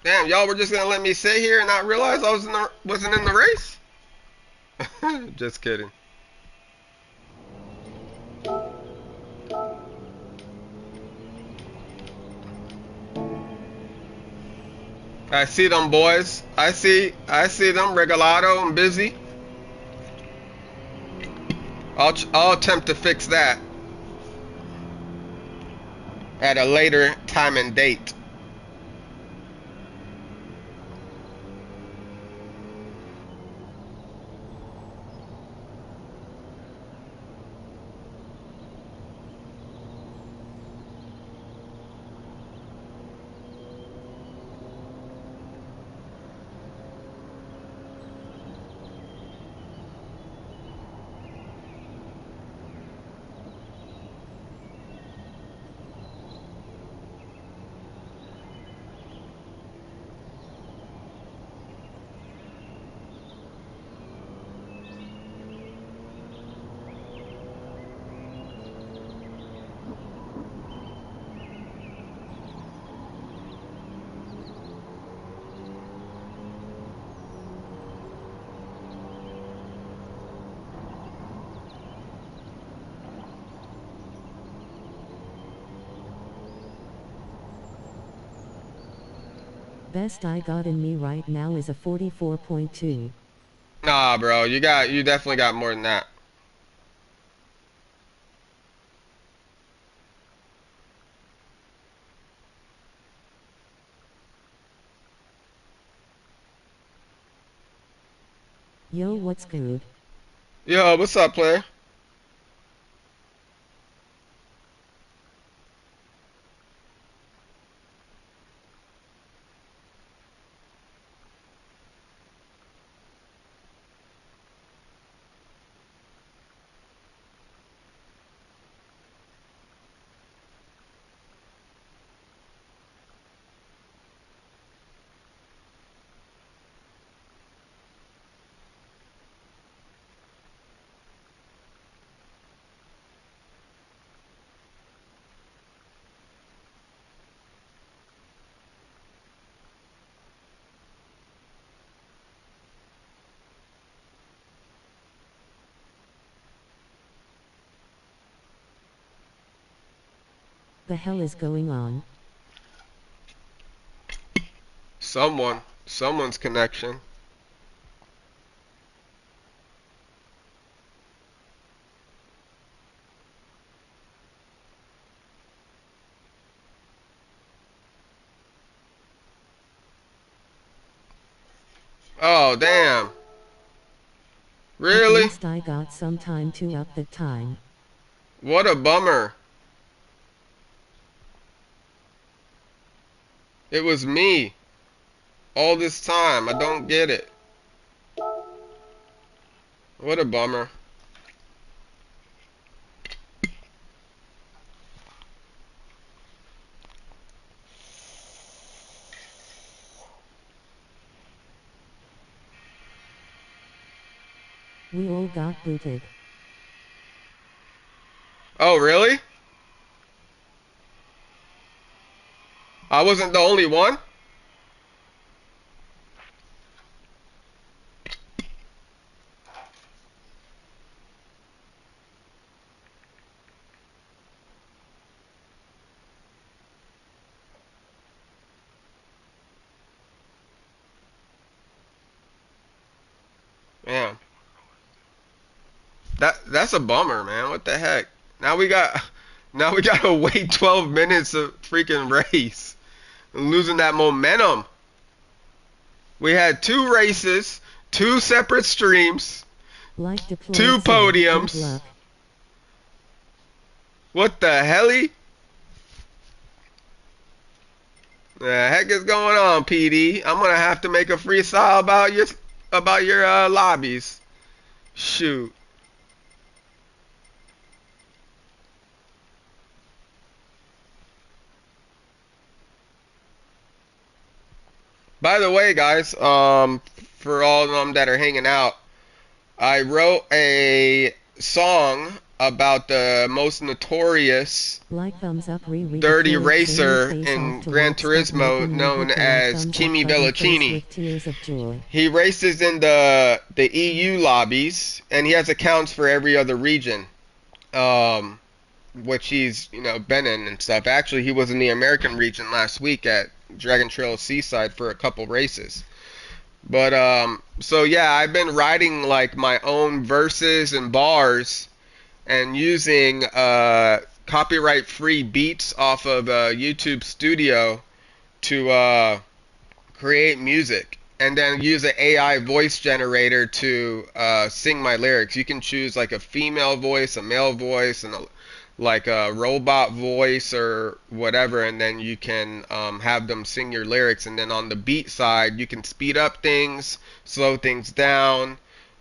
Damn, y'all were just gonna let me sit here and not realize I wasn't in the race? Just kidding. I see them boys. I see them. Regalado and busy. I'll attempt to fix that at a later time and date. Best I got in me right now is a 44.2. Nah, bro, you definitely got more than that. Yo, what's good? Yo, what's up, player? The hell is going on? Someone's connection. Oh, damn. At Really? least I got some time to up the time. What a bummer. It was me all this time. I don't get it. What a bummer. We all got booted. Oh, really? I wasn't the only one? Man, that's a bummer, man. What the heck? Now we got now we gotta wait 12 minutes of freaking race. And losing that momentum. We had two races, two separate streams, Like deployed two said, good podiums. luck. What the helly? The heck is going on, PD? I'm gonna have to make a freestyle about your lobbies. Shoot. By the way, guys, for all of them that are hanging out, I wrote a song about the most notorious Like thumbs up dirty redeployed singer racer face off in to Gran work. Stop Turismo making me known hit the like as thumbs up Kimi button face Bellacini. with tears of joy. He races in the EU lobbies, and he has accounts for every other region, um, which he's been in and stuff. Actually, he was in the American region last week at Dragon Trail Seaside for a couple races. But so yeah, I've been writing like my own verses and bars and using copyright free beats off of YouTube Studio to create music, and then use an AI voice generator to sing my lyrics. You can choose like a female voice, a male voice, and like a robot voice or whatever, and then you can have them sing your lyrics. And then on the beat side, you can speed up things, slow things down,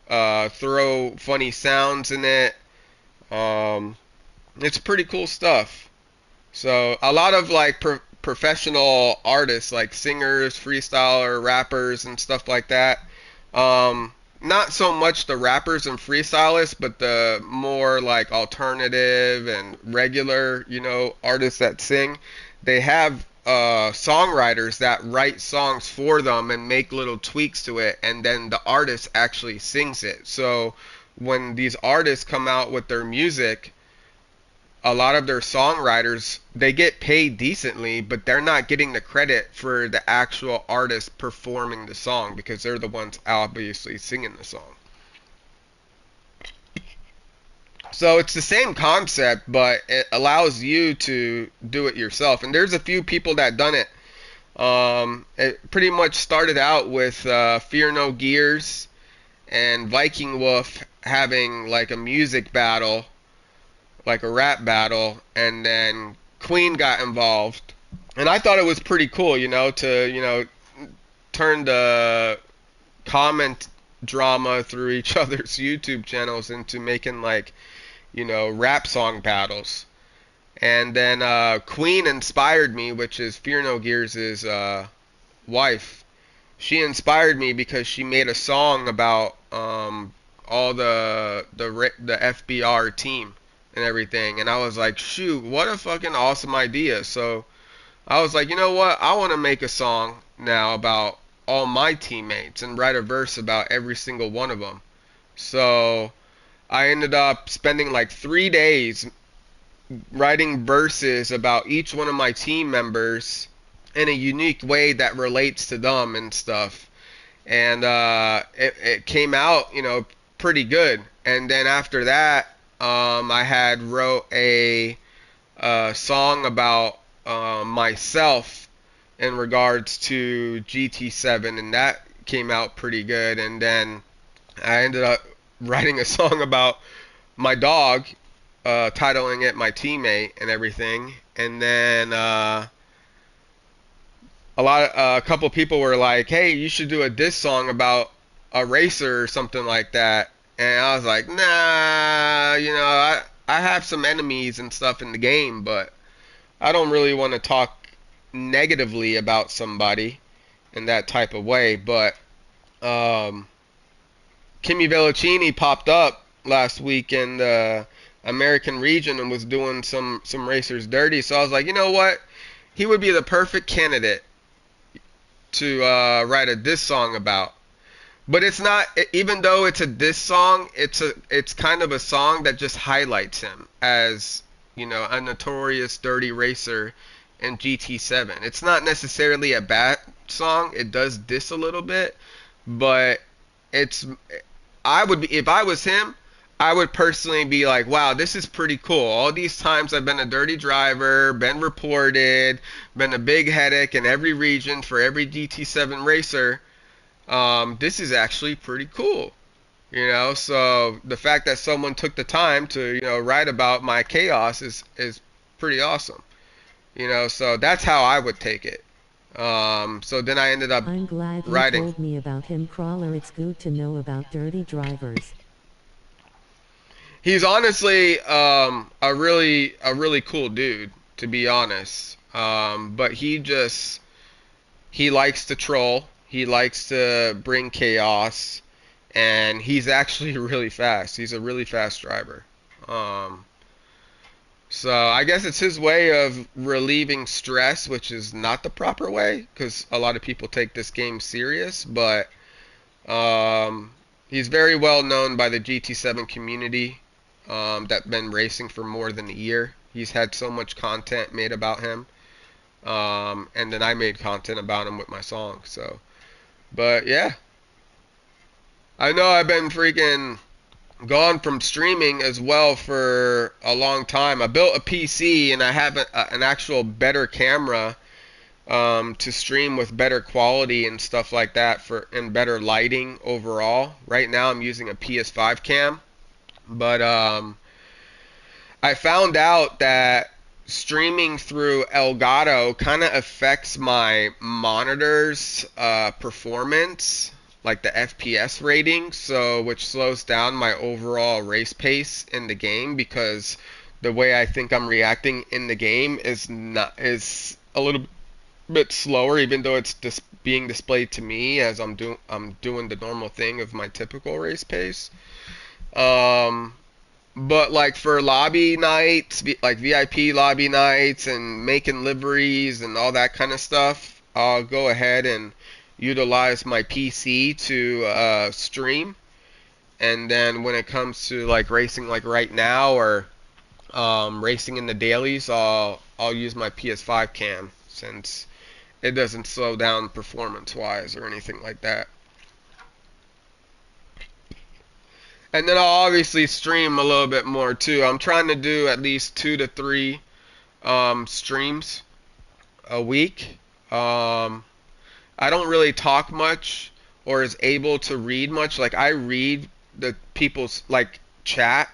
throw funny sounds in it. Um, it's pretty cool stuff. So a lot of like professional artists, like singers, freestyler, rappers, and stuff like that. Not so much the rappers and freestylers, but the more like alternative and regular, artists that sing. They have songwriters that write songs for them and make little tweaks to it, and then the artist actually sings it. So when these artists come out with their music, a lot of their songwriters, they get paid decently, but they're not getting the credit for the actual artist performing the song because they're the ones obviously singing the song. So it's the same concept, but it allows you to do it yourself. And there's a few people that done it. It pretty much started out with Fear No Gears and Viking Wolf having like a music battle, like a rap battle, and then Queen got involved. And I thought it was pretty cool, to, turn the comment drama through each other's YouTube channels into making like, rap song battles. And then Queen inspired me, which is Fear No Gears' wife. She inspired me because she made a song about all the FBR team and everything, and I was like, shoot, what a fucking awesome idea. So I was like, you know what? I want to make a song now about all my teammates and write a verse about every single one of them. So I ended up spending like 3 days writing verses about each one of my team members in a unique way that relates to them and stuff. And it came out, pretty good. And then after that, I had wrote a song about myself in regards to GT7, and that came out pretty good. And then I ended up writing a song about my dog, titling it "My Teammate" and everything. And then a couple people were like, "Hey, you should do a diss song about a racer or something like that." And I was like, "Nah, I have some enemies and stuff in the game, but I don't really want to talk negatively about somebody in that type of way." But um, Kimi Vellicini popped up last week in the American region and was doing some racers dirty. So I was like, you know what? He would be the perfect candidate to write a diss song about. But it's not, even though it's a diss song, it's kind of a song that just highlights him as, a notorious dirty racer in GT7. It's not necessarily a bad song. It does diss a little bit, but it's I would be, if I was him, I would personally be like, wow, this is pretty cool. All these times I've been a dirty driver, been reported, been a big headache in every region for every GT7 racer. This is actually pretty cool. So the fact that someone took the time to, write about my chaos is pretty awesome. So that's how I would take it. So then I ended up I'm glad you writing. told me about him, Crawler. It's good to know about dirty drivers. He's honestly a really cool dude, to be honest. But he likes to troll. He likes to bring chaos, and he's actually really fast. He's a really fast driver. Um, so I guess it's his way of relieving stress, which is not the proper way because a lot of people take this game serious. But he's very well known by the GT7 community that's been racing for more than a year. He's had so much content made about him. And then I made content about him with my song. So, but yeah, I know I've been freaking gone from streaming as well for a long time. I built a PC and I have an actual better camera to stream with better quality and stuff like that for and better lighting overall. Right now I'm using a PS5 cam, but I found out that streaming through Elgato kind of affects my monitor's performance, like the FPS rating, so which slows down my overall race pace in the game because the way I think I'm reacting in the game is a little bit slower, even though it's being displayed to me as I'm doing the normal thing of my typical race pace. Um, but like for lobby nights, like VIP lobby nights and making liveries and all that kind of stuff, I'll go ahead and utilize my PC to stream. And then when it comes to like racing, like right now or racing in the dailies, I'll use my PS5 cam since it doesn't slow down performance-wise or anything like that. And then I'll obviously stream a little bit more too. I'm trying to do at least 2 to 3 streams a week. I don't really talk much or is able to read much. Like I read the people's like chat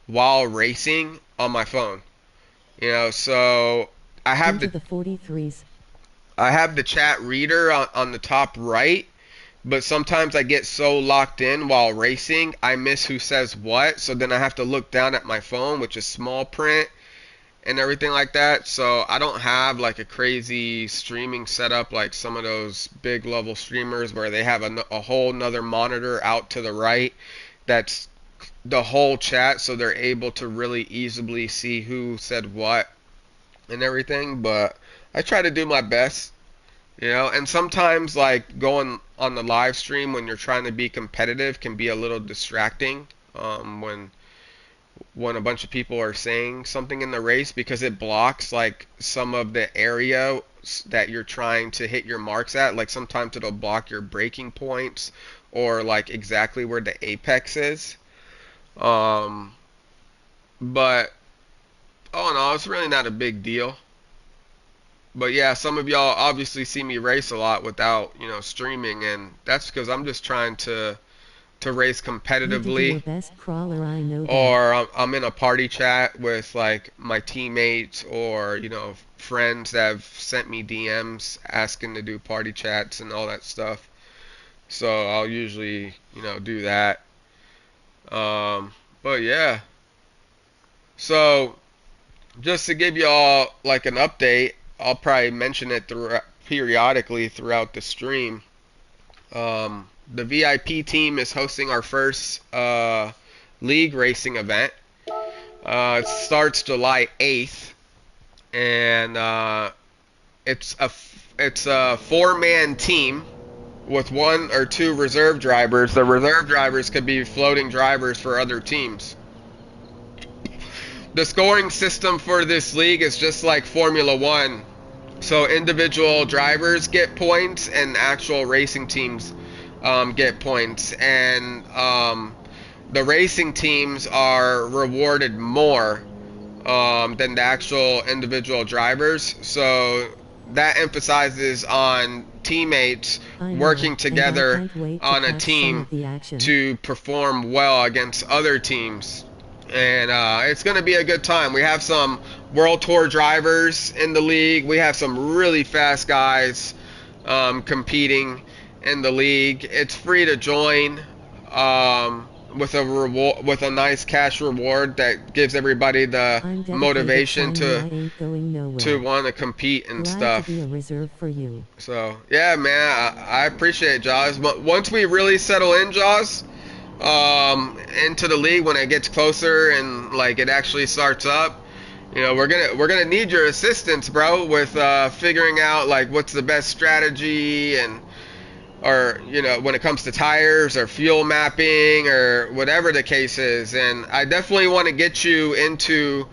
while racing on my phone. So I have Into the the 43s. I have the chat reader on the top right, but sometimes I get so locked in while racing, I miss who says what. So then I have to look down at my phone, which is small print and everything like that. So I don't have like a crazy streaming setup like some of those big level streamers where they have a whole nother monitor out to the right that's the whole chat, so they're able to really easily see who said what and everything. But I try to do my best. And sometimes like going on the live stream when you're trying to be competitive can be a little distracting when a bunch of people are saying something in the race because it blocks like some of the area that you're trying to hit your marks at. Like sometimes it'll block your braking points or like exactly where the apex is. Um, but oh no, it's really not a big deal. But yeah, some of y'all obviously see me race a lot without, streaming, and that's because I'm just trying to race You did your competitively, best, crawler, I know that. or I'm in a party chat with like my teammates or friends that have sent me DMs asking to do party chats and all that stuff. So I'll usually do that. But yeah, so just to give y'all like an update, I'll probably mention it periodically throughout the stream. The VIP team is hosting our first league racing event. It starts July 8th, and it's a four-man team with one or two reserve drivers. The reserve drivers could be floating drivers for other teams. The scoring system for this league is just like Formula One. So individual drivers get points and actual racing teams get points. And the racing teams are rewarded more than the actual individual drivers. So that emphasizes on teammates I know, working and I together can't wait to on a catch some team of the action. to perform well against other teams. And it's going to be a good time. We have some World Tour drivers in the league. We have some really fast guys competing in the league. It's free to join with a reward, with a nice cash reward that gives everybody the I'm dedicated, motivation shiny, I ain't going to nowhere. want to compete and Glad to be a stuff. reserve for you. So yeah, man, I appreciate it, Jaws. But once we really settle in, Jaws, into the league when it gets closer and like it actually starts up. You know, we're gonna need your assistance, bro, with figuring out like what's the best strategy and or you know when it comes to tires or fuel mapping or whatever the case is. And I definitely want to get you into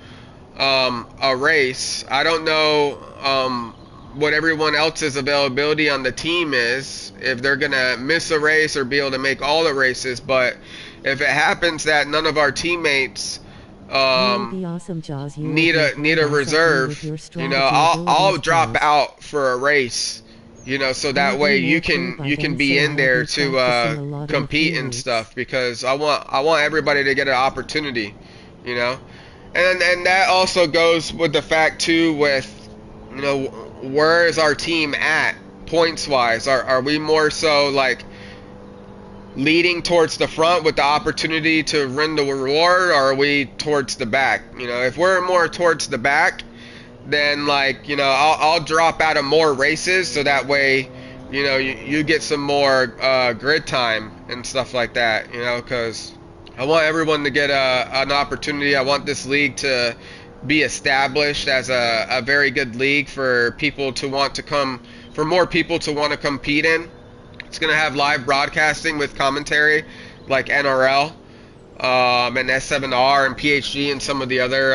a race. I don't know what everyone else's availability on the team is, if they're gonna miss a race or be able to make all the races. But if it happens that none of our teammates You would um, be awesome, Jaws. You would be a need great a asset here with reserve, your you know, strategy I'll abilities, drop Jaws. out for a race, you know, so I'll that be way more clear by you can then, be so in I'll there be to practicing a lot in a compete few and weeks. stuff because I want everybody to get an opportunity, you know, and that also goes with the fact too with you know where is our team at points wise? Are we more so like leading towards the front with the opportunity to win the reward, or are we towards the back? You know, if we're more towards the back, then like you know I'll drop out of more races so that way you know you get some more grid time and stuff like that. You know, because I want everyone to get an opportunity. I want this league to be established as a very good league for people to want to come, for more people to want to compete in. It's gonna have live broadcasting with commentary, like NRL, and S7R and PhD and some of the other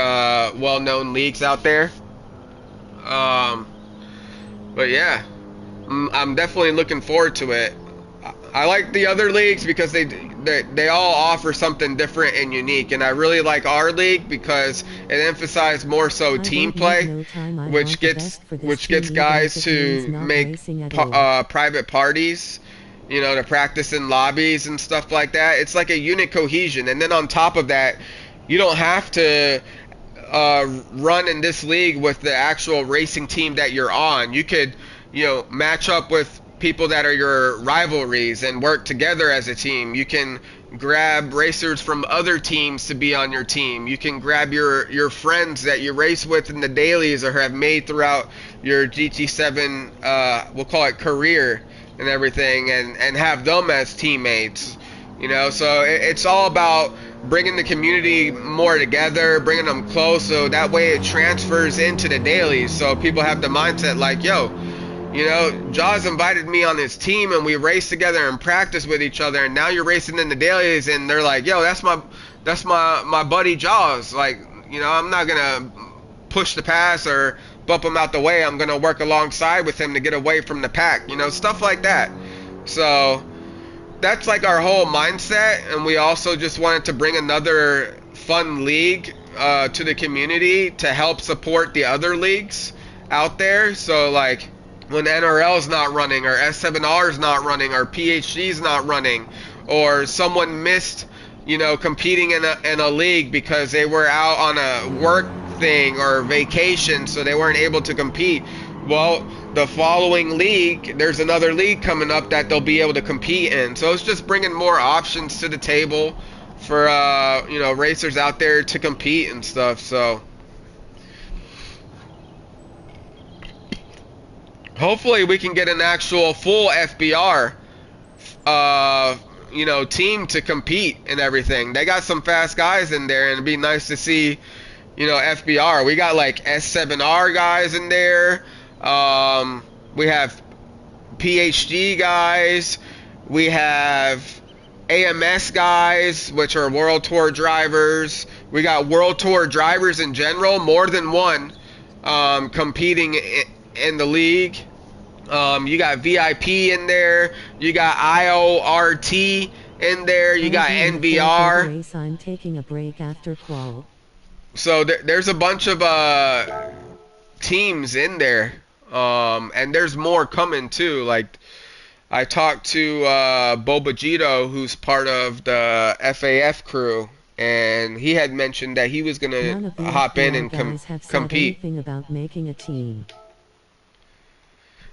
well-known leagues out there. Um, but yeah, I'm definitely looking forward to it. I like the other leagues because they all offer something different and unique, and I really like our league because it emphasizes more so I team don't need play, no time. I want the best for this which team, gets even if guys it means to not make racing at all. private parties, you know, to practice in lobbies and stuff like that. It's like a unit cohesion, and then on top of that, you don't have to run in this league with the actual racing team that you're on. You could, you know, match up with people that are your rivalries and work together as a team. You can grab racers from other teams to be on your team. You can grab your friends that you race with in the dailies or have made throughout your GT7 we'll call it career and everything, and have them as teammates. You know, so it's all about bringing the community more together, bringing them close, so that way it transfers into the dailies. So people have the mindset like, yo, you know, Jaws invited me on his team and we raced together and practiced with each other, and now you're racing in the dailies, and they're like, yo, that's my buddy Jaws. Like, you know, I'm not gonna push the pass or bump him out the way. I'm gonna work alongside with him to get away from the pack. You know, stuff like that. So that's like our whole mindset, and we also just wanted to bring another fun league to the community to help support the other leagues out there. So like when NRL's not running, or S7R's not running, or PhD's not running, or someone missed, you know, competing in a league because they were out on a work thing or vacation, so they weren't able to compete. Well, the following league, there's another league coming up that they'll be able to compete in. So it's just bringing more options to the table for you know, racers out there to compete and stuff. So hopefully we can get an actual full FBR uh, you know, team to compete and everything. They got some fast guys in there, and it'd be nice to see, you know, FBR. We got like S7R guys in there. We have PhD guys. We have AMS guys, which are World Tour drivers. We got World Tour drivers in general, more than one, competing in the league. You got VIP in there. You got IORT in there. You I'll got be in the fourth of the NVR. race. I'm taking a break after qual. So there's a bunch of teams in there, and there's more coming too. Like I talked to Bobajito, who's part of the FAF crew, and he had mentioned that he was gonna None of the hop in FBR and guys have said compete. anything about making a team.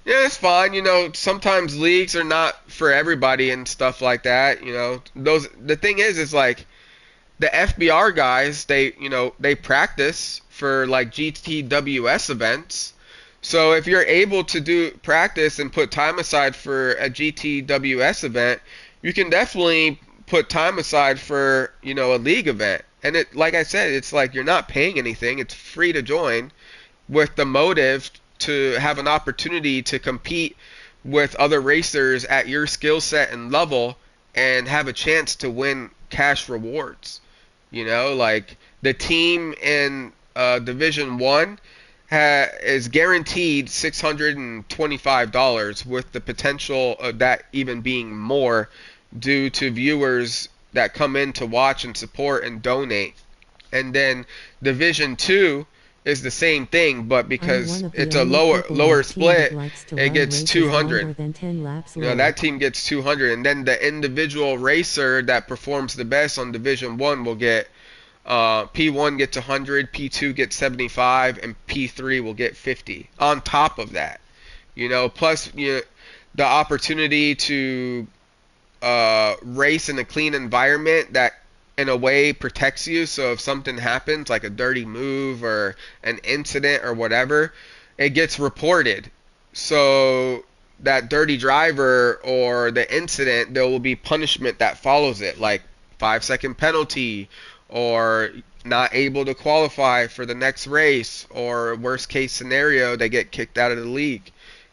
Yeah, it's fine. You know, sometimes leagues are not for everybody and stuff like that. You know, those the thing is like the FBR guys, they you know they practice for like GTWS events. So if you're able to do practice and put time aside for a GTWS event, you can definitely put time aside for, you know, a league event. And it, like I said, it's like you're not paying anything. It's free to join with the motive to have an opportunity to compete with other racers at your skill set and level and have a chance to win cash rewards. You know, like the team in Division 1 is guaranteed $625 with the potential of that even being more due to viewers that come in to watch and support and donate. And then Division 2 is the same thing, but I'm because one of the it's a only people on lower the team that split, likes to it run gets races 200. longer than 10 laps You know, low. that team gets 200, and then the individual racer that performs the best on Division 1 will get P1 gets 100, P2 gets 75, and P3 will get 50 on top of that. You know, plus the opportunity to race in a clean environment that in a way protects you. So if something happens, like a dirty move or an incident or whatever, it gets reported. So that dirty driver or the incident, there will be punishment that follows it, like 5-second penalty or not able to qualify for the next race, or worst case scenario, they get kicked out of the league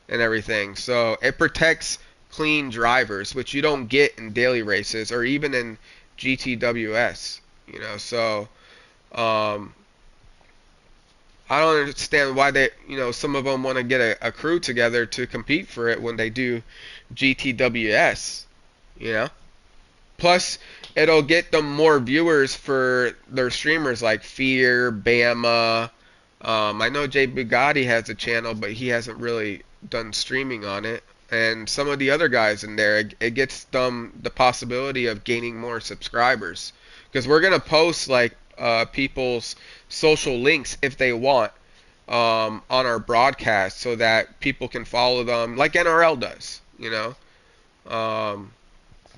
and everything. So it protects clean drivers, which you don't get in daily races or even in GTWS. You know, so I don't understand why they, you know, some of them want to get a crew together to compete for it when they do GTWS. You know, plus it'll get them more viewers for their streamers like Fear, Bama. I know Jay Bugatti has a channel, but he hasn't really done streaming on it. And some of the other guys in there, it gets them the possibility of gaining more subscribers. Because we're gonna post like people's social links if they want on our broadcast, so that people can follow them like NRL does. You know.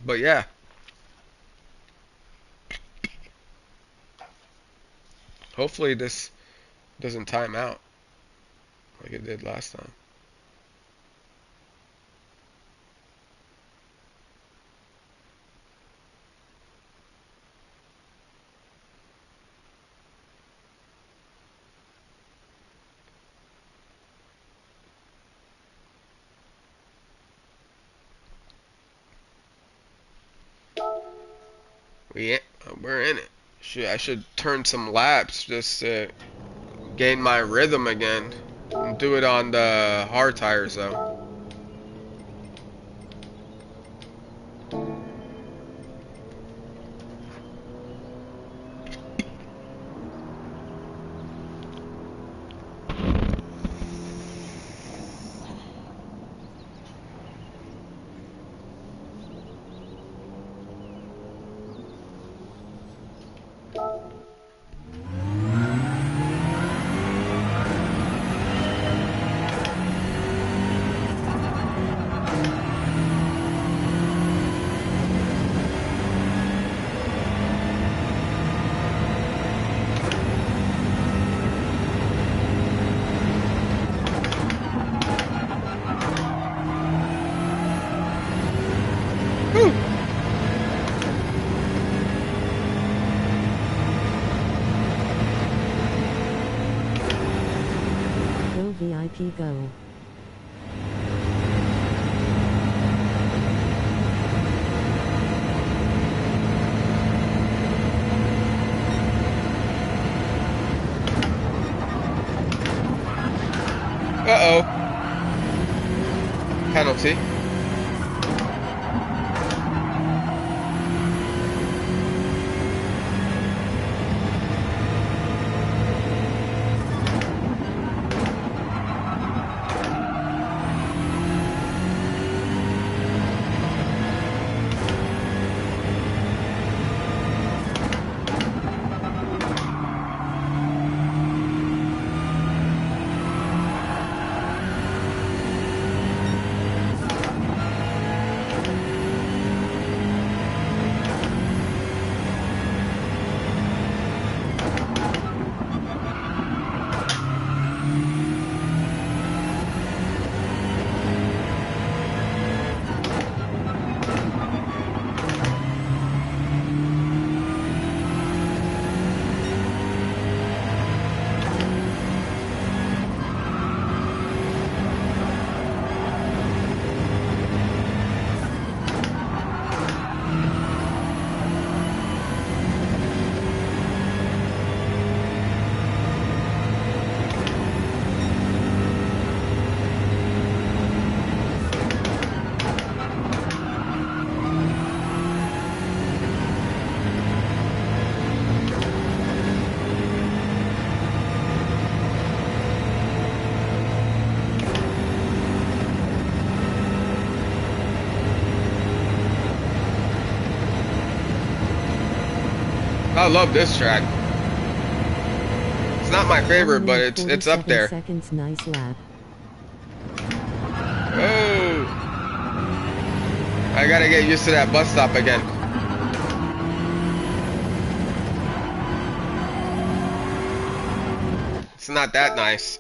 But yeah, hopefully this doesn't time out like it did last time. We we're in it. I should turn some laps just to gain my rhythm again. And do it on the hard tires though. Whew. Go VIP go. Uh-oh. Penalty. I love this track. It's not my 1 favorite, but minute it's up 47 there. seconds. Nice lap. Oh, I gotta get used to that bus stop again. It's not that nice.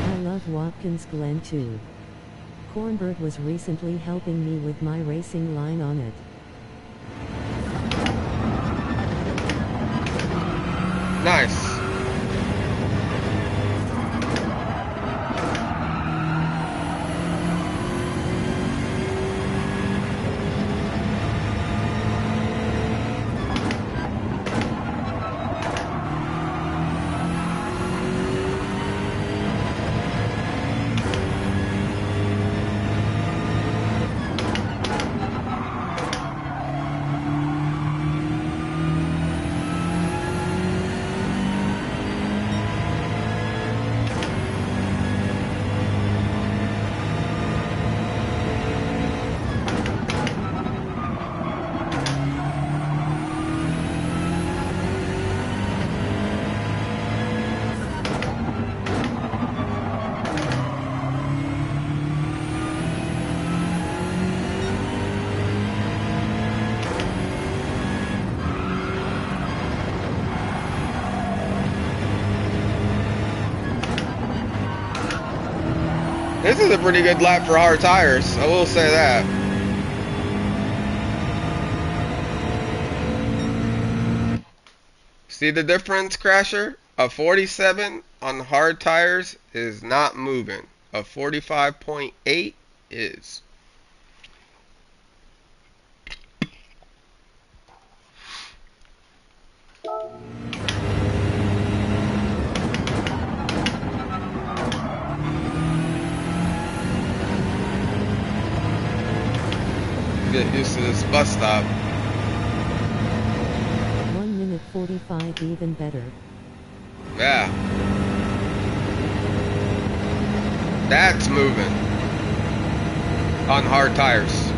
I love Watkins Glen too. Cornbird was recently helping me with my racing line on it. Nice. This is a pretty good lap for hard tires, I will say that. See the difference, Crasher? A 47 on hard tires is not moving. A 45.8 is. Get used to this bus stop. 1 minute 45 even better. Yeah. That's moving. On hard tires.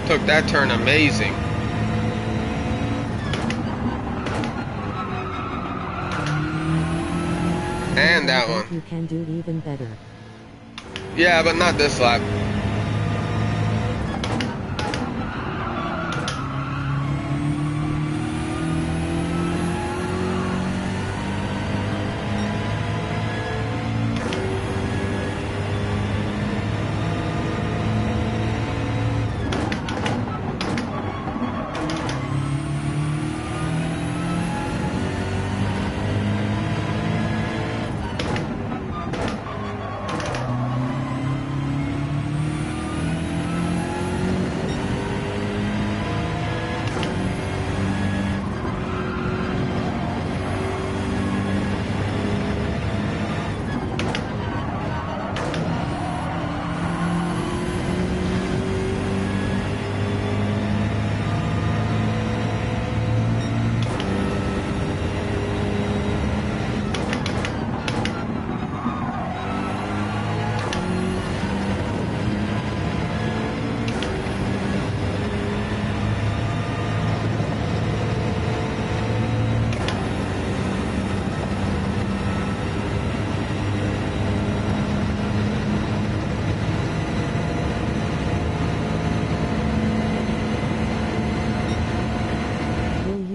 Took that turn amazing. And that I one. bet you can do even better. Yeah, but not this lap.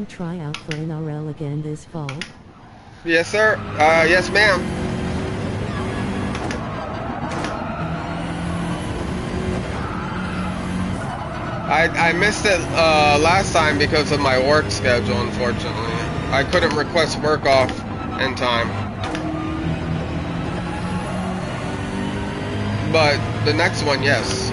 Try out for NRL again this fall? Yes, sir. Yes, ma'am. I missed it last time because of my work schedule, unfortunately. I couldn't request work off in time. But the next one, yes.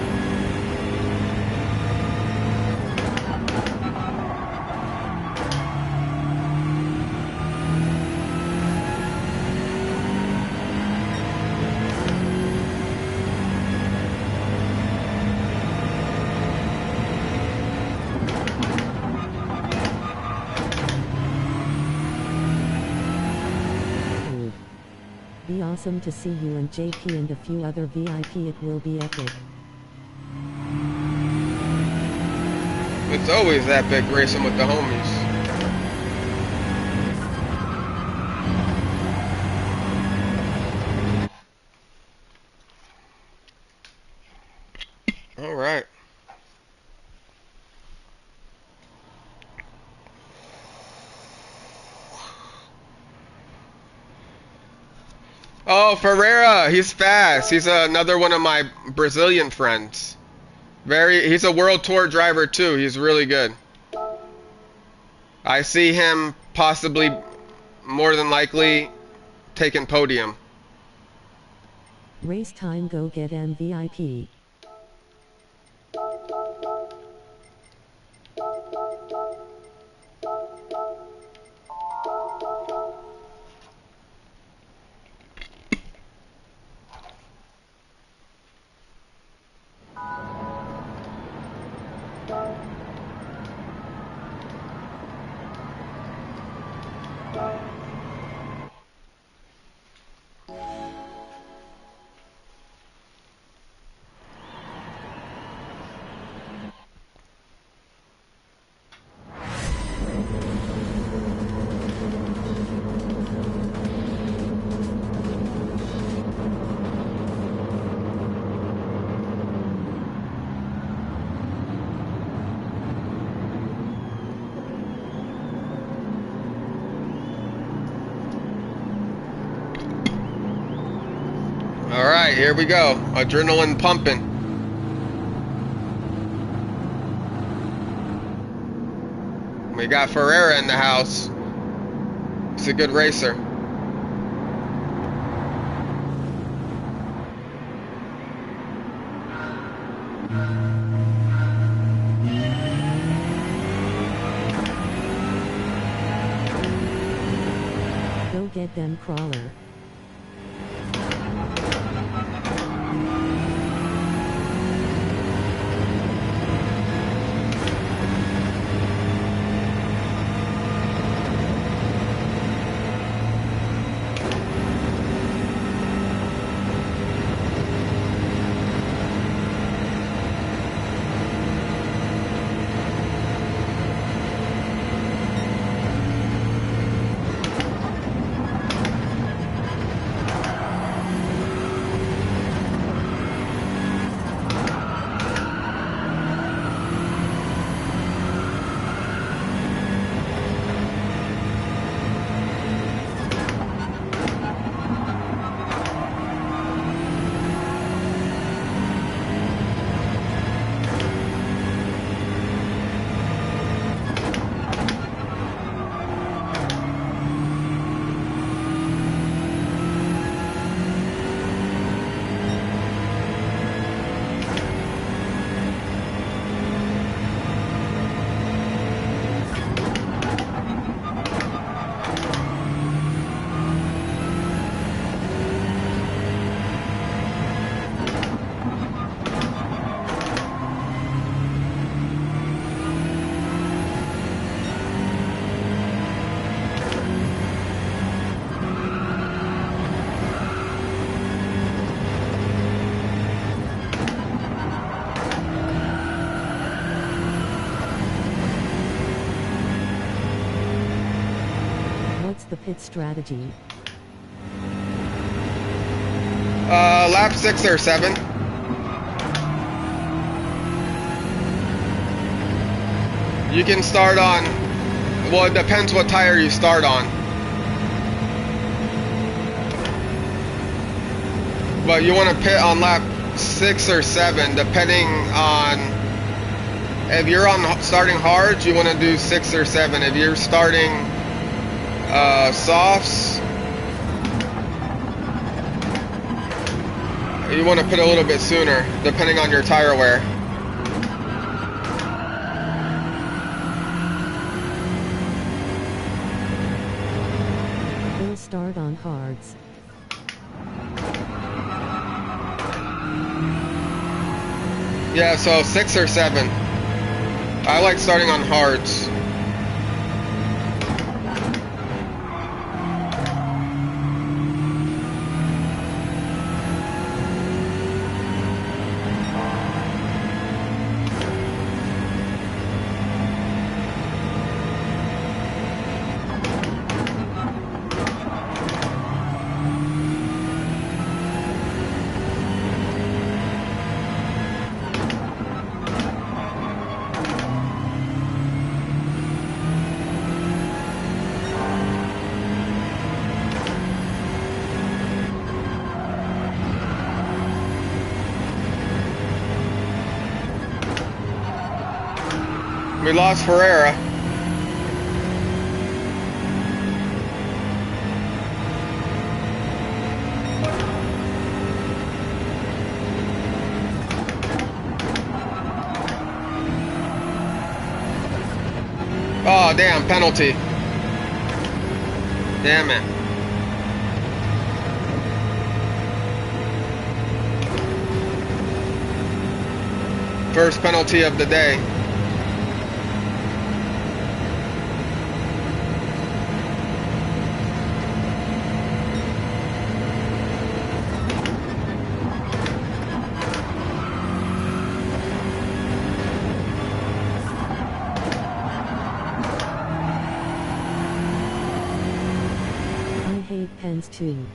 Be awesome to see you and JP and a few other VIP. It will be epic. It's always epic racing with the homies. All right. Oh, Ferreira, he's fast. He's another one of my Brazilian friends. He's a world tour driver too. He's really good. I see him possibly, more than likely, taking podium. Race time, go get MVP. All right, here we go. Adrenaline pumping. We got Ferreira in the house. He's a good racer. Go get them, crawler. What's the pit strategy? Lap 6 or 7. You can start on, well, it depends what tire you start on. But you want to pit on lap 6 or 7, depending on If you're on starting hards, you want to do 6 or 7. If you're starting softs, you want to put a little bit sooner, depending on your tire wear. We'll start on hards. Yeah, so 6 or 7. I like starting on hards. We lost Ferreira. Oh, damn, penalty. Damn it. First penalty of the day. I hate pens too.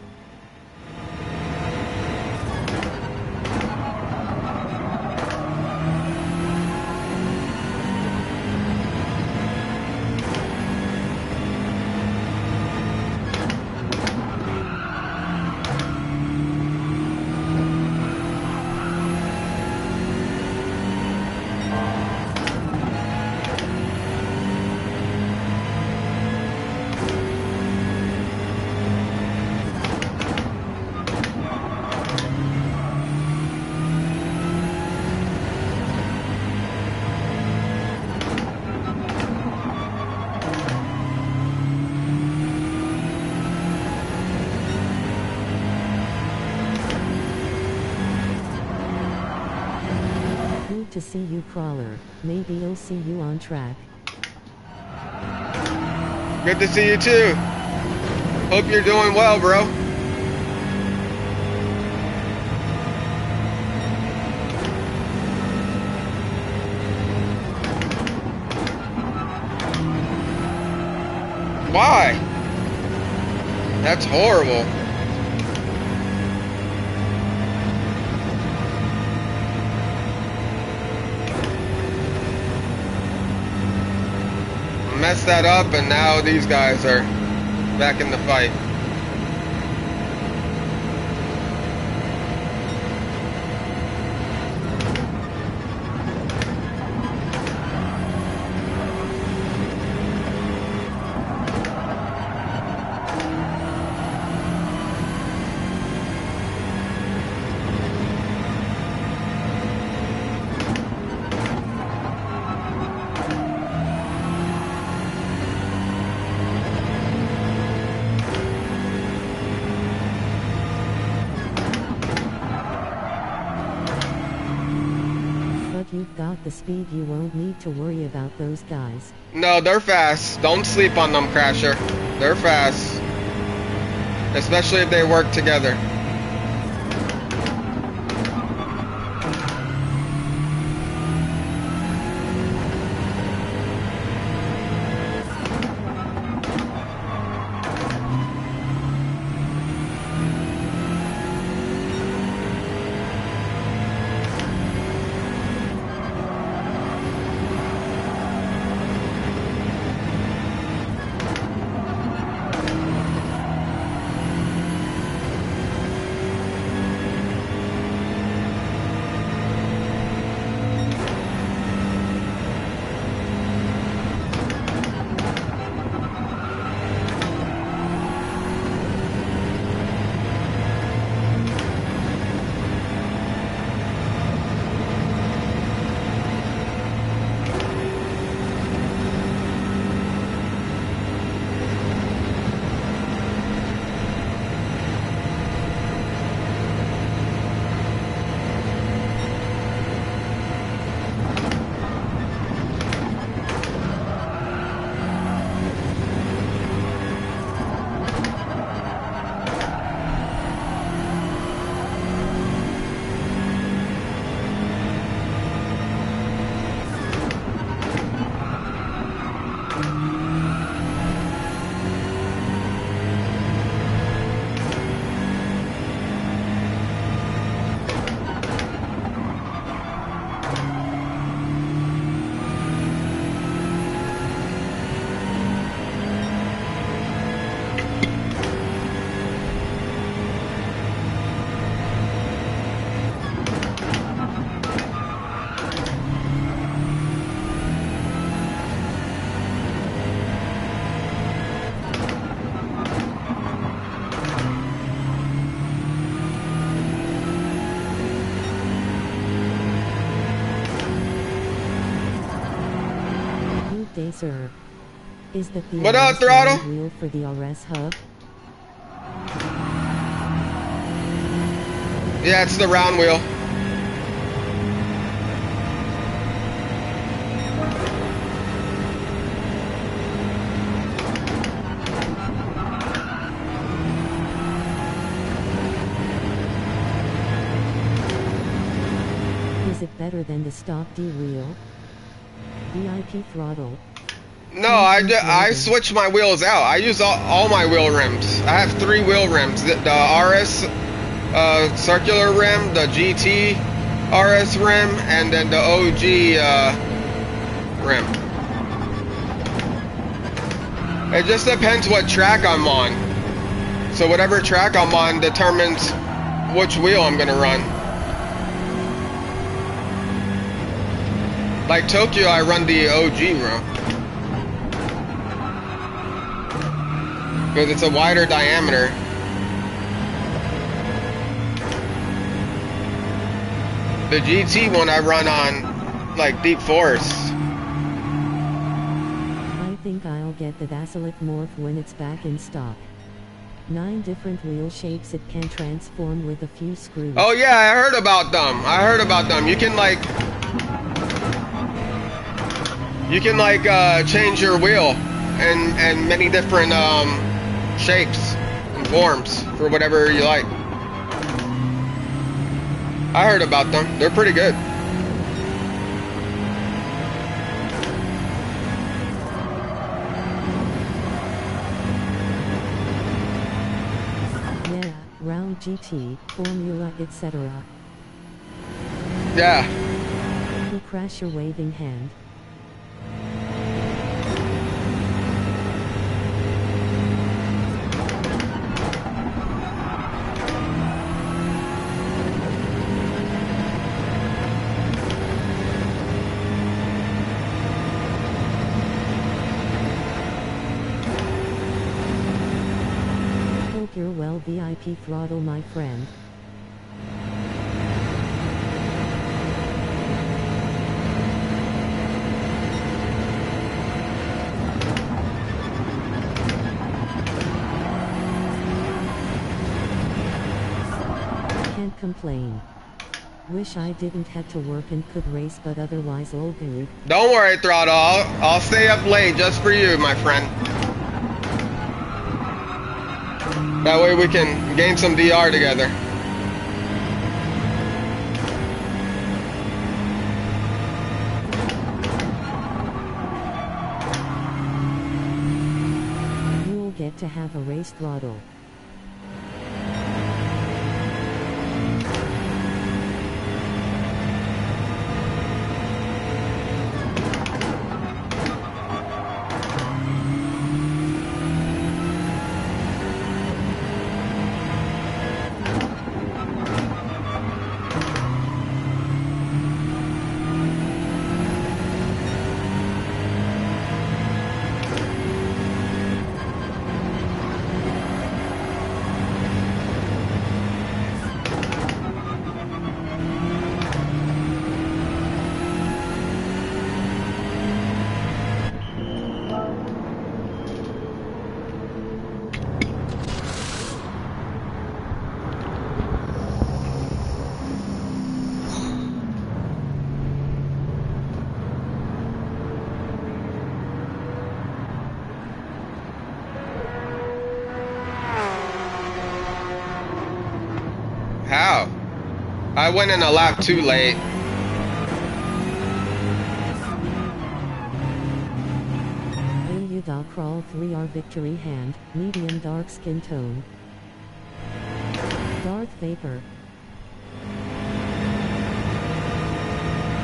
Good to see you, Crawler. Maybe I'll see you on track. Good to see you too. Hope you're doing well, bro. Why? That's horrible. Messed that up, and now these guys are back in the fight. But you've got the speed, you won't need to worry about those guys. No, they're fast. Don't sleep on them, Crasher. They're fast. Especially if they work together. day, sir. Is that the What up, RS Throttle? round wheel for the RS hub? Yeah, it's the round wheel. Is it better than the stock D wheel? VIP throttle. No, I switch my wheels out. I use all my wheel rims. I have 3 wheel rims. The RS circular rim, the GT RS rim, and then the OG rim. It just depends what track I'm on. So whatever track I'm on determines which wheel I'm gonna run. Like Tokyo, I run the OG rim. Because it's a wider diameter. The GT one I run on like deep forests. I think I'll get the Dacilit Morph when it's back in stock. 9 different wheel shapes it can transform with a few screws. Oh yeah, I heard about them. You can change your wheel and many different shapes and forms for whatever you like. I heard about them. They're pretty good. Yeah, round GT, Formula, etc. Yeah. You crash your waving hand. Hope you're well, VIP throttle, my friend. Can't complain. Wish I didn't have to work and could race, but otherwise all good. Don't worry, Throttle. I'll stay up late just for you, my friend. That way we can gain some DR together. You'll get to have a race, Throttle. How? I went in a lap too late. AU Crawl 3R Victory Hand, medium dark skin tone. Darth Vapor.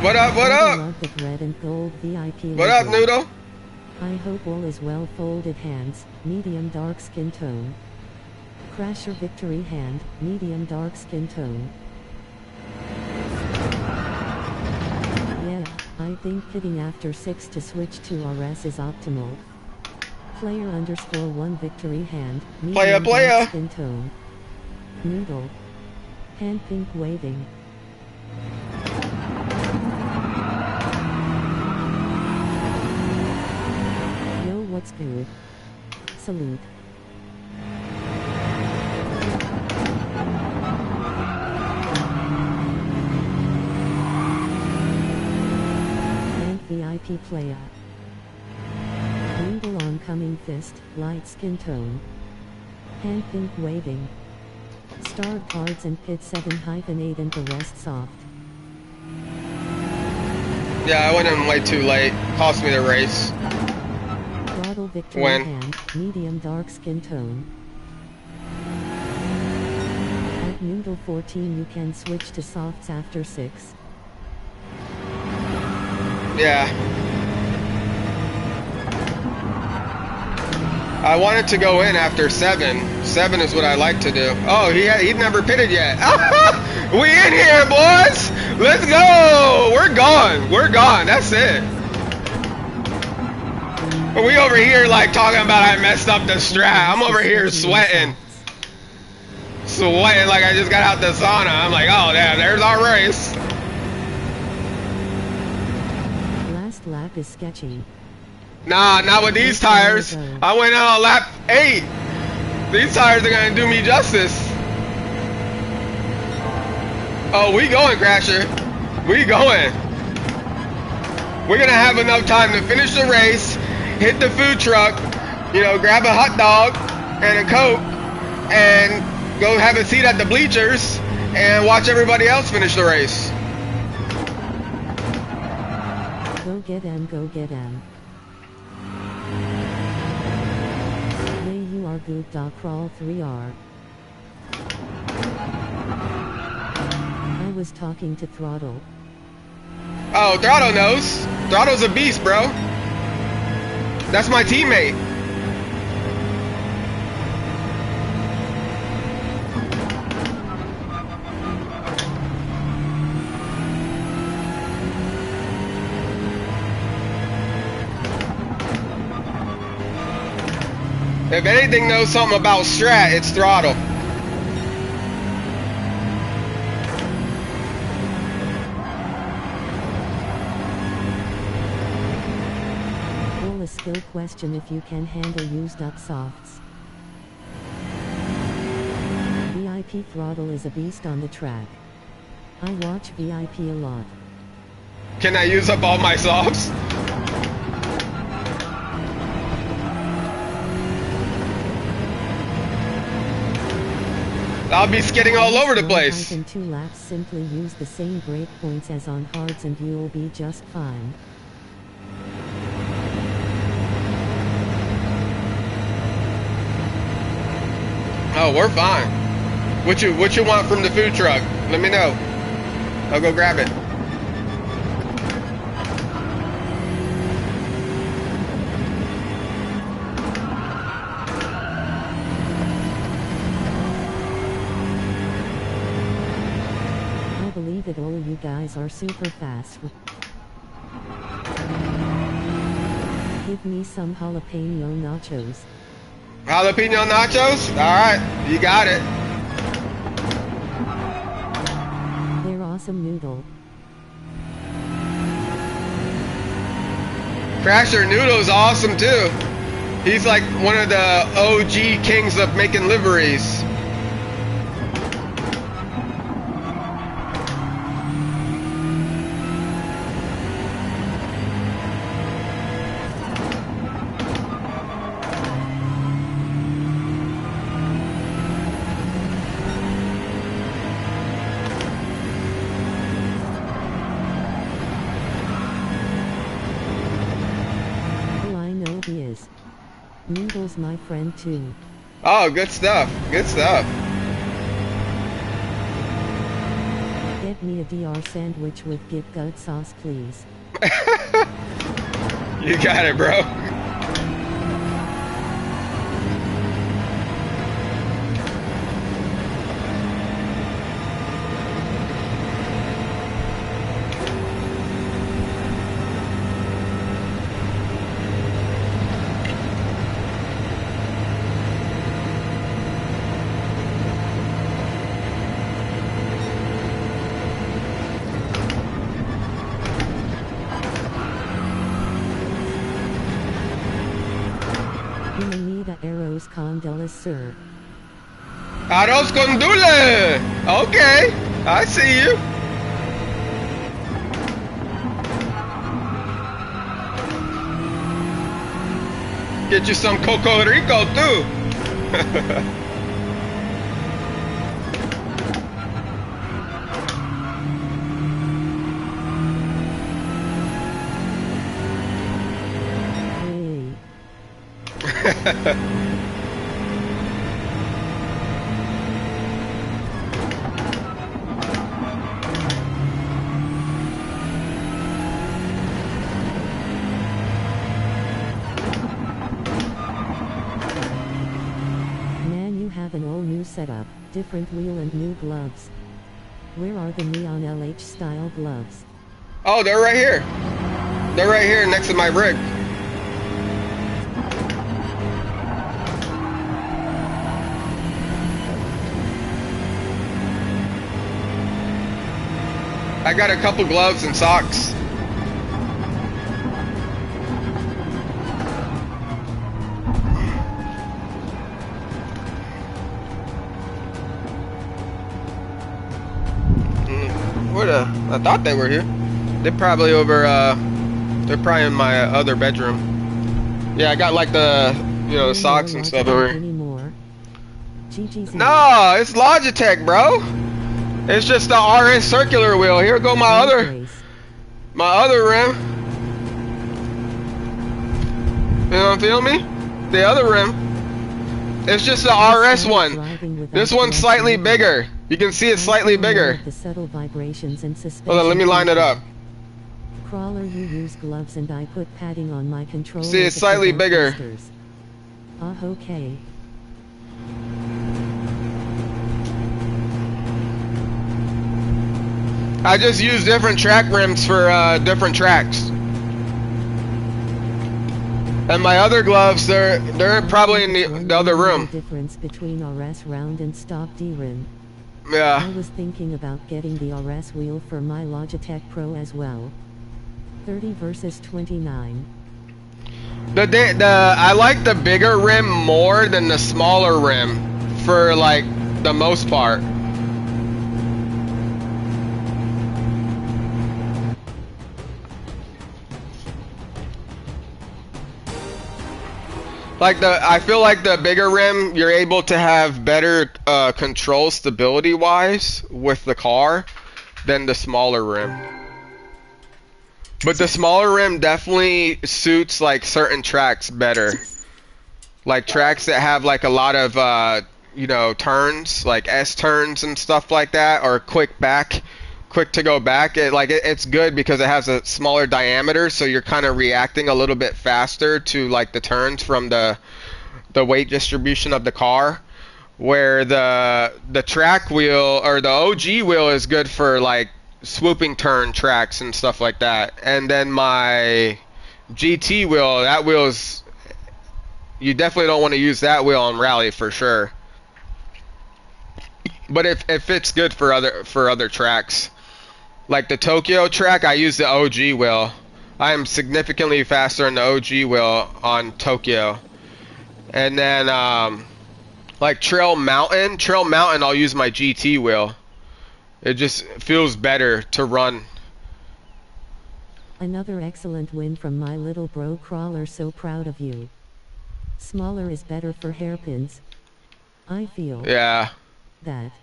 What up, what I up? love the red and gold VIP What up, logo. Noodle? I hope all is well. Folded hands, medium dark skin tone. Crasher Victory Hand, medium dark skin tone. Yeah, I think hitting after 6 to switch to RS is optimal. Player _1 Victory Hand, medium dark skin tone. Noodle. Hand pink waving. What's good? Salute. And VIP player. Noodle oncoming fist, light skin tone. Hand pink waving. Starred cards and pit 7-8 and the rest soft. Yeah, I went in way too late. Cost me the race. Throttle victory When? hand, medium dark skin tone. At noodle 14 you can switch to softs after 6. Yeah. I wanted to go in after 7. 7 is what I like to do. Oh, he'd never pitted yet. We in here, boys! Let's go! We're gone. We're gone. That's it. We over here like talking about I messed up the strat. I'm over here sweating. Sweating like I just got out the sauna. I'm like, oh damn, there's our race. Last lap is sketchy. Nah, not with these tires. I went on lap 8. These tires are gonna do me justice. Oh, we going, Crasher. We going. We're gonna have enough time to finish the race, hit the food truck, you know, grab a hot dog and a Coke, and go have a seat at the bleachers and watch everybody else finish the race. Go get em, go get em. May you are good. Crawl 3R. I was talking to Throttle. Oh, Throttle knows. Throttle's a beast, bro. That's my teammate. If anything knows something about strat, it's Throttle. A skill question if you can handle used up softs. VIP Throttle is a beast on the track. I watch VIP a lot. Can I use up all my softs? I'll be skidding all over the place. In 2 laps, simply use the same brake points as on hards and you'll be just fine. Oh, we're fine. What you want from the food truck? Let me know. I'll go grab it. I believe that all of you guys are super fast. Give me some jalapeno nachos. Jalapeno nachos? Alright, you got it. They're awesome noodle. Crasher Noodle's awesome too. He's like one of the OG kings of making liveries. Noodle's my friend too. Oh, good stuff. Good stuff. Get me a DR sandwich with Git Gut sauce, please. You got it, bro. arroz con dulce, sir. Arroz con dulce. Okay, I see you. Get you some Coco Rico too. Man, you have an all new setup, different wheel and new gloves. Where are the neon LH style gloves? Oh, they're right here. They're right here next to my rig. I got a couple gloves and socks. I thought they were here. They're probably over, they're probably in my other bedroom. Yeah, I got like the, you know, the socks and stuff over here. No, it's Logitech, bro. It's just the RS circular wheel. Here go my other rim. You know, feel me? The other rim. It's just the RS one. This one's slightly bigger. You can see it's slightly bigger. Hold on, let me line it up. Crawler, you use gloves and I put padding on my controller. See, it's slightly bigger. Okay. I just use different track rims for different tracks. And my other gloves, they're probably in the other room. The difference between RS round and stock D rim. Yeah. I was thinking about getting the RS wheel for my Logitech Pro as well. 30 versus 29. I like the bigger rim more than the smaller rim for like the most part. I feel like the bigger rim, you're able to have better control stability wise with the car than the smaller rim. But the smaller rim definitely suits like certain tracks better. Like tracks that have like a lot of you know, turns, like S turns and stuff like that, or quick to go back. It's good because it has a smaller diameter, so you're kind of reacting a little bit faster to like the turns from the weight distribution of the car. Where the track wheel or the OG wheel is good for like swooping turn tracks and stuff like that. And then my GT wheel, that wheel's, you definitely don't want to use that wheel on rally for sure. But it fits good for other tracks. Like the Tokyo track, I use the OG wheel. I am significantly faster in the OG wheel on Tokyo. And then like Trail Mountain, I'll use my GT wheel. It just feels better to run. Another excellent win from my little bro Crawler, so proud of you. Smaller is better for hairpins. I feel. Yeah. That.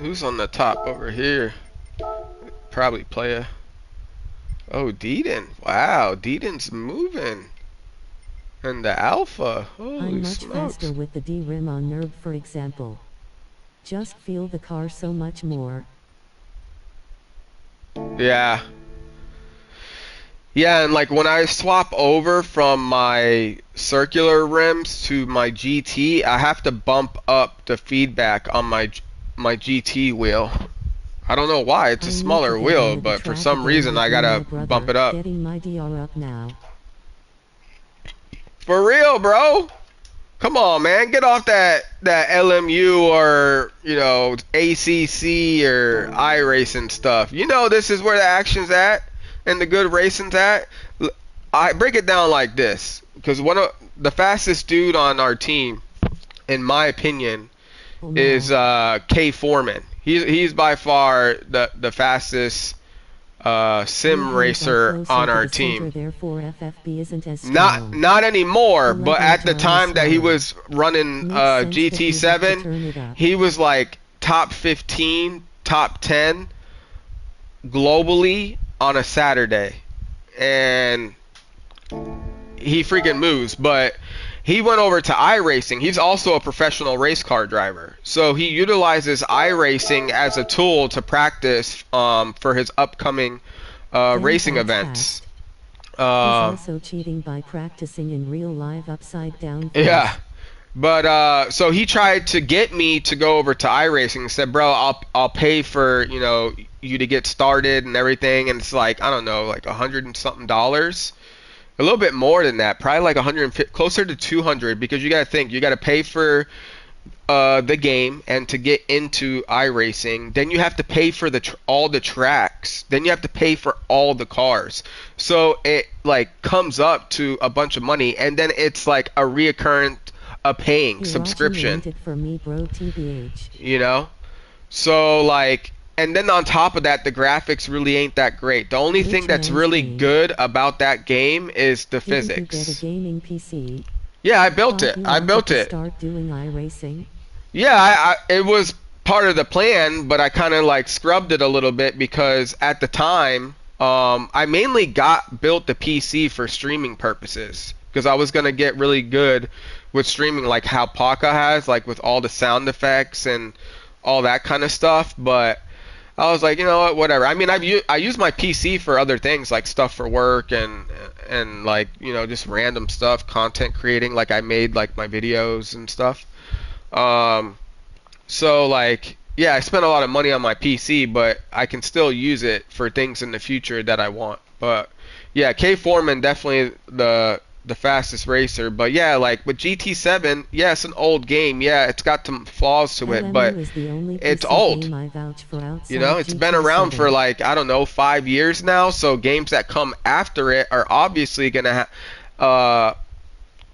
Who's on the top over here? Probably Playa. Oh, Deedon. Wow, Deedon's moving. And the Alpha. Holy I'm much smokes. faster with the D-rim on NERB, for example. Just feel the car so much more. Yeah. Yeah, and like when I swap over from my circular rims to my GT, I have to bump up the feedback on my GT wheel. I don't know why, it's a smaller wheel, but for some reason I gotta bump it up. Getting my DR up now. For real, bro? Come on, man, get off that LMU or ACC or iRacing stuff. You know this is where the action's at and the good racing's at. I break it down like this because one of the fastest dude on our team, in my opinion, Oh no. is K Foreman. He's by far the fastest sim Your hands are racer closer on to our the center, team. therefore FFB isn't as Not strong. not anymore, The but leveling at the time is time that he slower. was running Makes sense that you have to GT7, turn it up. he was like top 15, top 10 globally on a Saturday. And he freaking moves, but he went over to iRacing. He's also a professional race car driver. So he utilizes iRacing as a tool to practice for his upcoming Damn, racing that's events. fast. He's Uh, also cheating by practicing in real live upside down yeah. face. But so he tried to get me to go over to iRacing and said, "Bro, I'll pay for, you to get started and everything." And it's like, I don't know, like $100 and something dollars. A little bit more than that, probably like 150, closer to 200, because you got to think, you got to pay for the game and to get into iRacing. Then you have to pay for all the tracks. Then you have to pay for all the cars. So it like comes up to a bunch of money, and then it's like a reoccurrent, a paying You're watching you subscription. rent it for me, bro, TBH. You know? So like, and then on top of that, the graphics really ain't that great. The only thing Rich that's man's really game. good about that game is the Didn't you get a physics. gaming PC? Yeah, I built Thought it. you I wanted built to it. start doing iRacing? Yeah, it was part of the plan, but I kind of like scrubbed it a little bit because at the time, I mainly built the PC for streaming purposes because I was gonna get really good with streaming, like how Paka has, like with all the sound effects and all that kind of stuff. But I was like, you know what, whatever. I mean, I use my PC for other things, like stuff for work and like just random stuff, content creating. Like I made like my videos and stuff. Um, so like, yeah, I spent a lot of money on my PC, but I can still use it for things in the future that I want. But yeah, K Foreman definitely the fastest racer. But yeah, like with GT7, yeah, it's an old game. Yeah, it's got some flaws to it, but LMU is the only it's PC old. game I vouch for outside It's been around for GT7. like, I don't know, 5 years now. So games that come after it are obviously gonna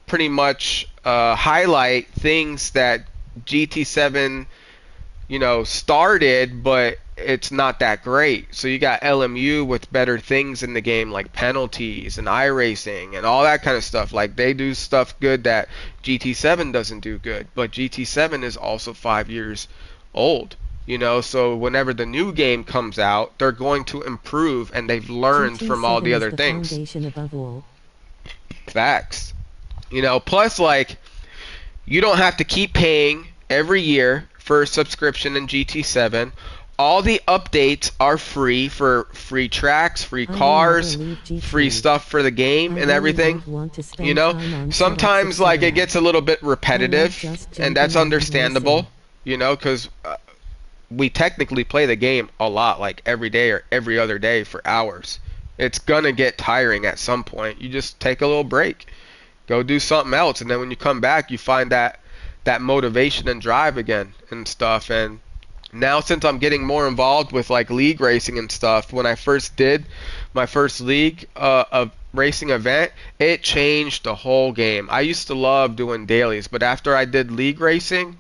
pretty much highlight things that GT7 started, but it's not that great. So you got LMU with better things in the game, like penalties and iRacing and all that kind of stuff. Like they do stuff good that GT7 doesn't do good, but GT7 is also 5 years old. So whenever the new game comes out, they're going to improve, and they've learned from all GT7 the is other the things. foundation above all. Facts. Plus like you don't have to keep paying every year for a subscription in GT7. All the updates are free for free tracks, free I will never cars, leave free GT. stuff for the game I and really everything. don't want to spend time on Sometimes setups, like it etc. gets a little bit I like repetitive, just and that's jumping on and understandable, racing. because we technically play the game a lot, like every day or every other day for hours. It's gonna get tiring at some point. You just take a little break, go do something else, and then when you come back, you find that motivation and drive again and stuff. And now since I'm getting more involved with like league racing and stuff, when I first did my first league of racing event, it changed the whole game. I used to love doing dailies, but after I did league racing,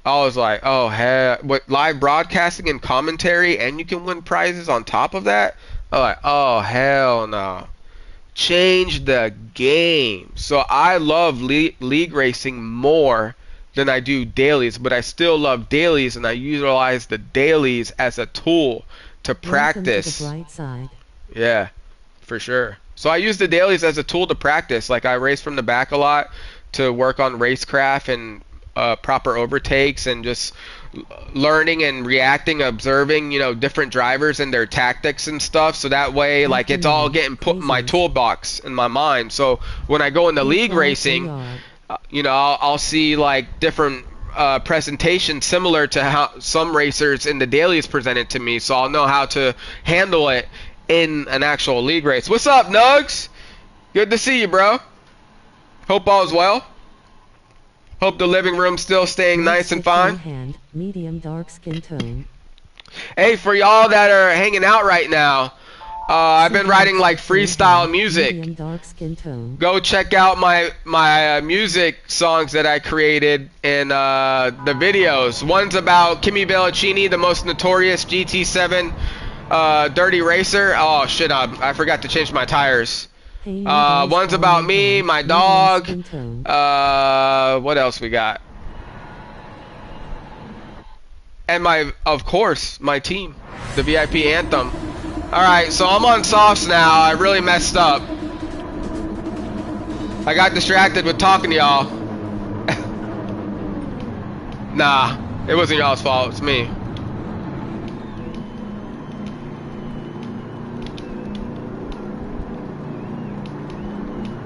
I was like, oh hell, with live broadcasting and commentary, and you can win prizes on top of that. I'm like, oh hell no. Change the game. So I love league racing more than I do dailies, but I still love dailies, and I utilize the dailies as a tool to Welcome to the practice. bright side. Yeah, for sure. So I use the dailies as a tool to practice. Like I race from the back a lot to work on racecraft and proper overtakes, and just learning and reacting, observing, different drivers and their tactics and stuff. So that way, like it's all Afternoon, getting put in my crazies. toolbox in my mind. So when I go into Pink league flag racing, AR. I'll see like different presentations similar to how some racers in the dailies present it to me, so I'll know how to handle it in an actual league race. What's up, Nugs? Good to see you, bro. Hope all's well. Hope the living room's still staying nice and fine. Hand, medium dark skin tone. Hey, for y'all that are hanging out right now, I've been writing like freestyle music. Medium dark skin tone. Go check out my music songs that I created and the videos. One's about Kimi Bellacini, the most notorious GT7 dirty racer. Oh shit, I forgot to change my tires. One's about me, my dog. What else we got? And of course, my team, the VIP anthem. Alright, so I'm on softs now. I really messed up. I got distracted with talking to y'all. Nah, it wasn't y'all's fault, it's me.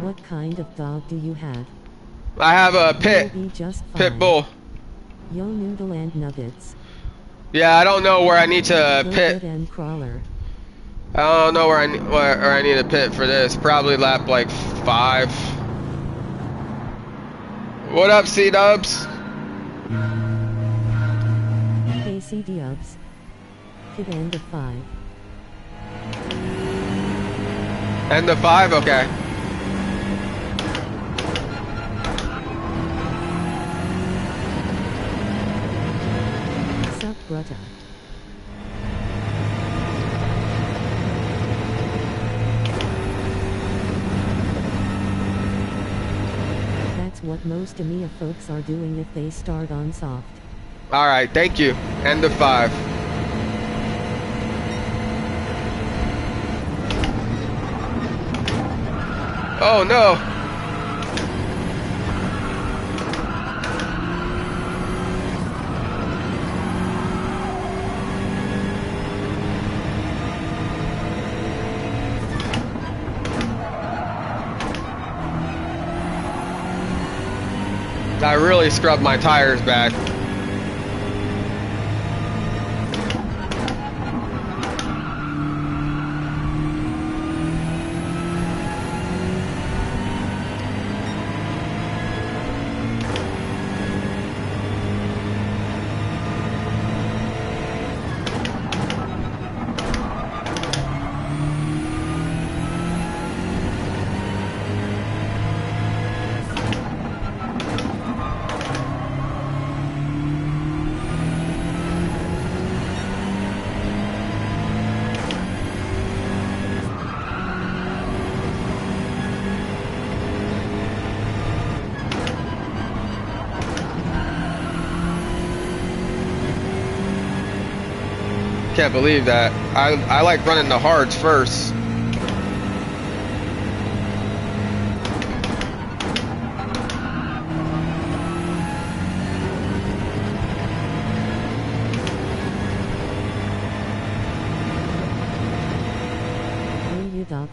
What kind of dog do you have? I have a pit bull. Yo noodle and nuggets. Yeah, I don't know where I need to pit. And crawler. I don't know where I need a pit for this. Probably lap like 5. What up, C-dubs? Hey, C-dubs. Hit end of 5. End of 5? Okay. Sup, brutta. That's what most EMEA folks are doing if they start on soft. Alright, thank you. End of 5. Oh no! I really scrubbed my tires bad. Can't believe that. I like running the hards first.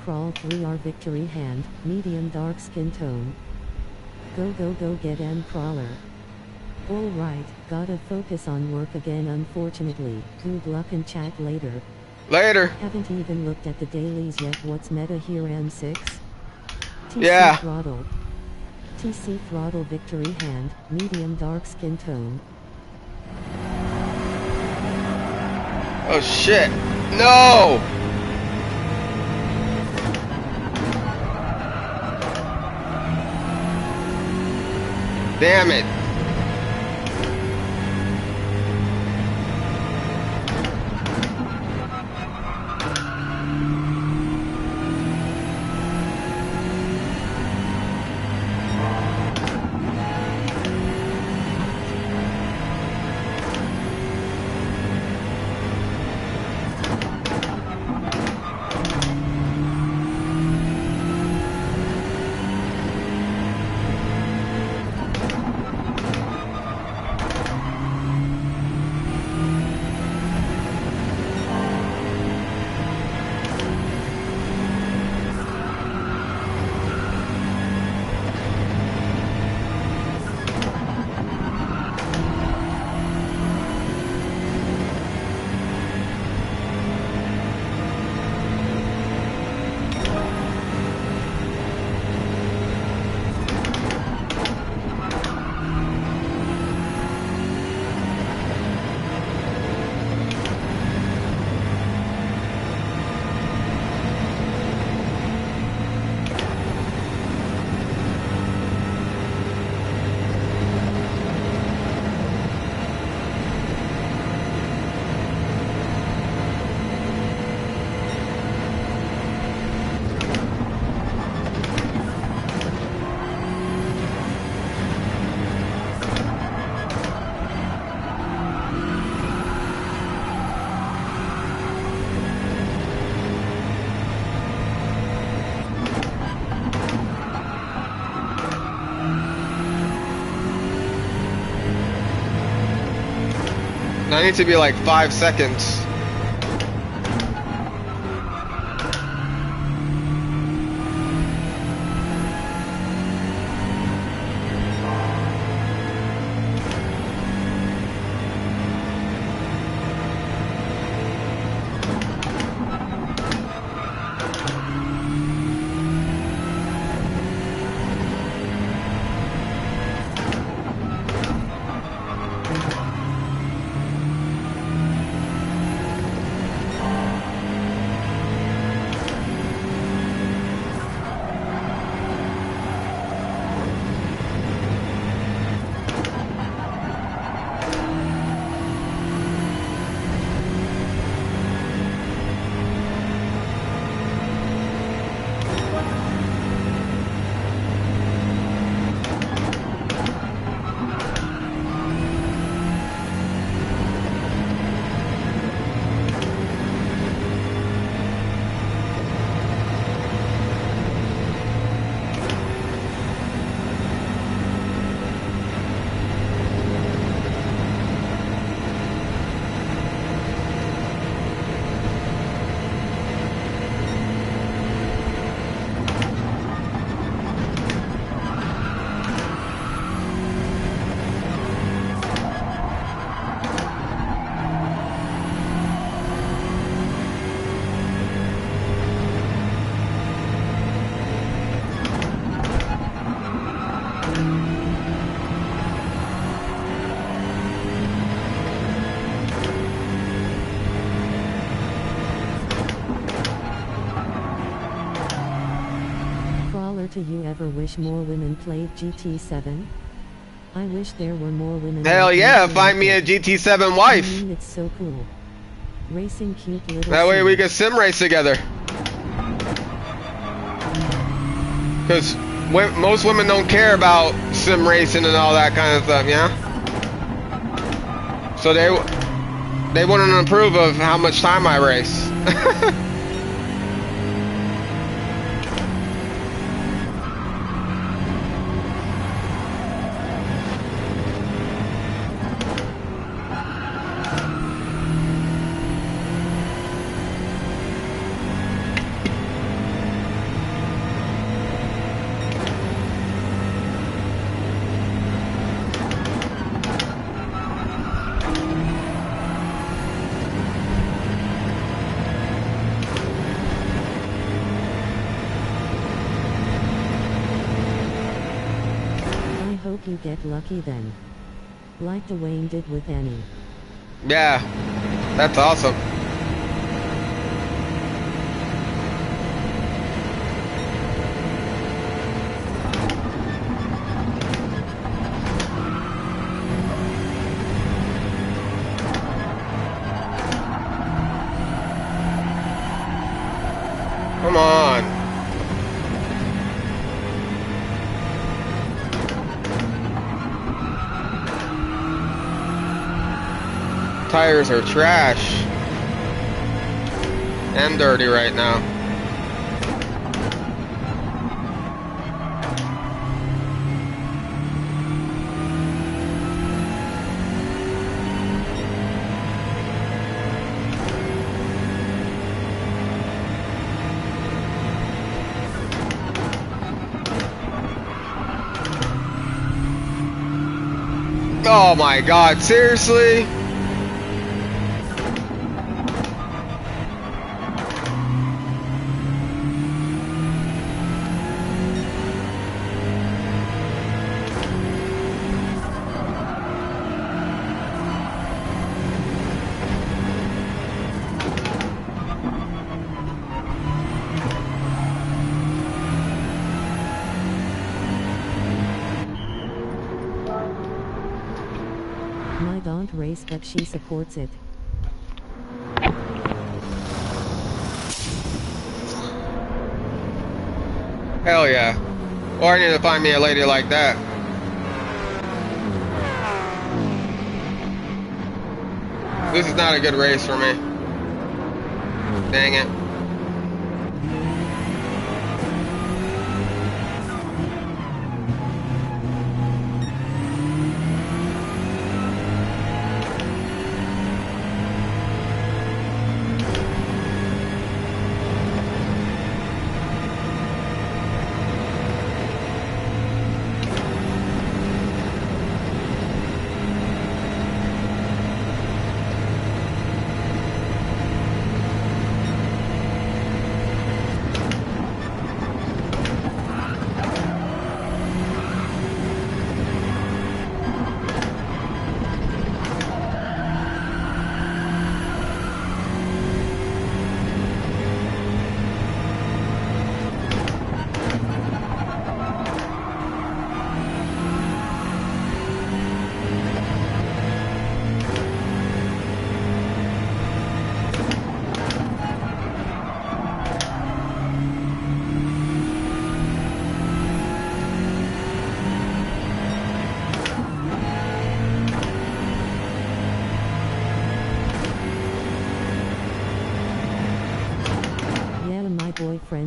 Crawl 3R victory hand, medium dark skin tone. Go go go get M crawler. Alright, gotta focus on work again unfortunately. Good luck and chat later. Later. Haven't even looked at the dailies yet. What's meta here? M6? TC yeah. Throttle. TC throttle victory hand, medium dark skin tone. Oh shit. No! Damn it. I need to be like 5 seconds. Do you ever wish more women played GT7? I wish there were more women. Hell yeah, find me a GT7 wife. I mean, it's so cool. Racing cute little. That way we can sim race together. Because most women don't care about sim racing and all that kind of stuff, yeah? So they wouldn't approve of how much time I race. You get lucky then. Like Dwayne did with Annie. Yeah, that's awesome. Come on. Tires are trash and dirty right now. Oh my God, seriously? My don't race, but she supports it. Hell yeah. Or I need to find me a lady like that. This is not a good race for me. Dang it.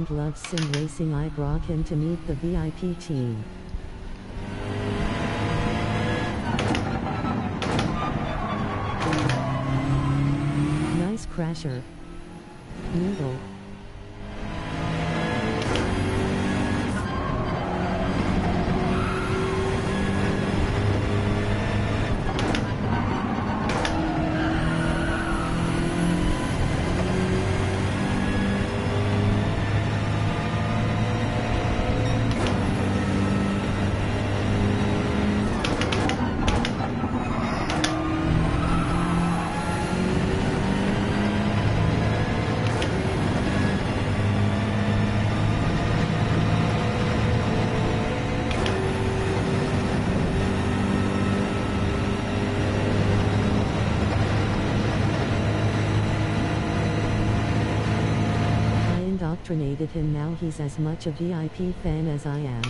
friend loves sim racing. I brought him to meet the VIP team. Nice crasher. Noodle. Indoctrinated him. Now he's as much a VIP fan as I am.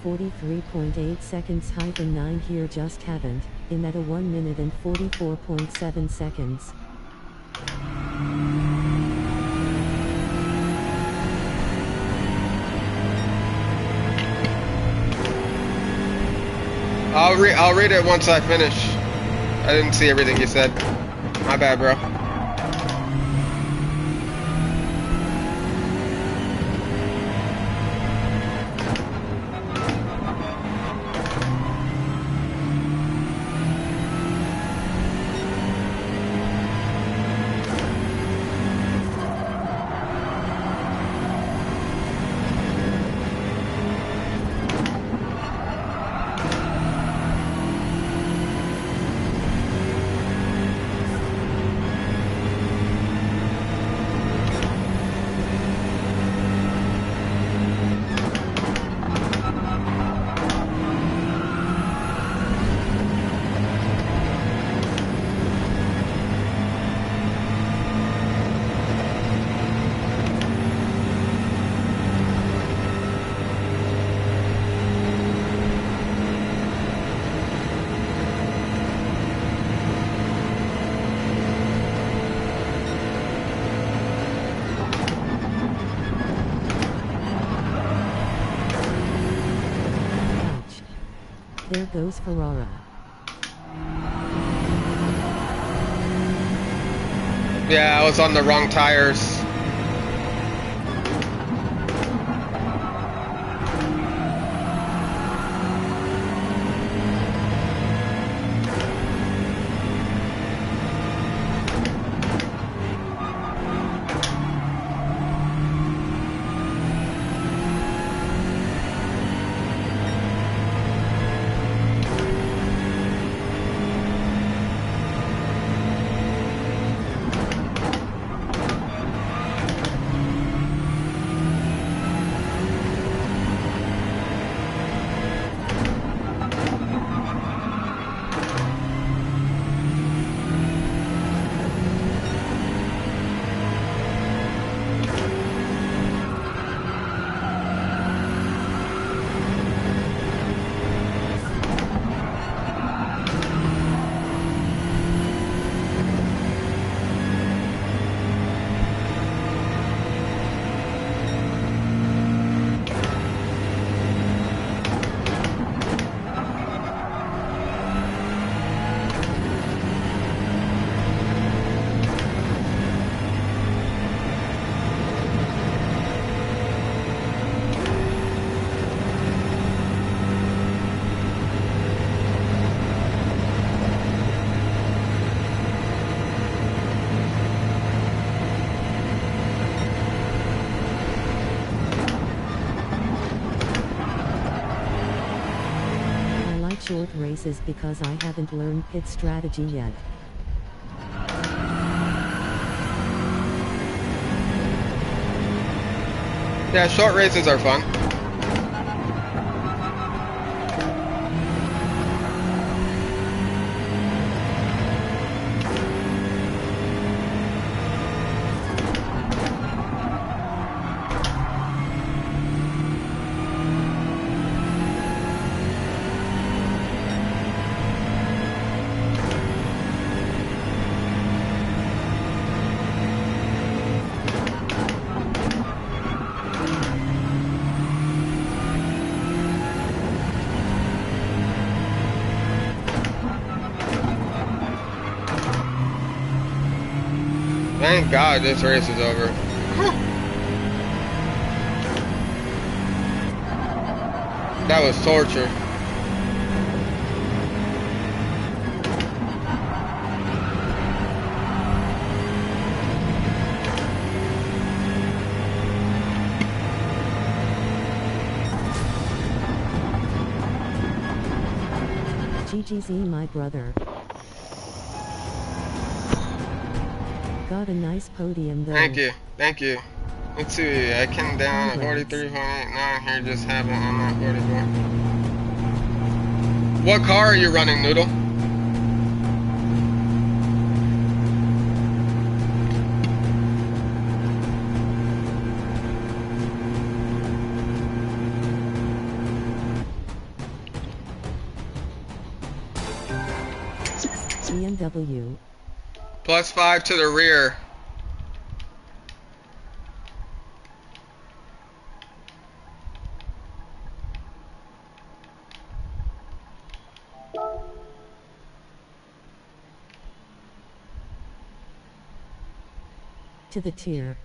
43.8 seconds. Hyphen 9 here just haven't, in at a 1 minute and 44.7 seconds. I'll read it once I finish. I didn't see everything you said. My bad, bro. There goes Ferrara. Yeah, I was on the wrong tires. Short races because I haven't learned pit strategy yet. Yeah, short races are fun. Thank God this race is over. That was torture. GGZ my brother. Got a nice podium though. Thank you, thank you. Let's see, I came down at 43.89 here, just having I'm at 44. What car are you running, Noodle? BMW. +5 to the rear. To the tier.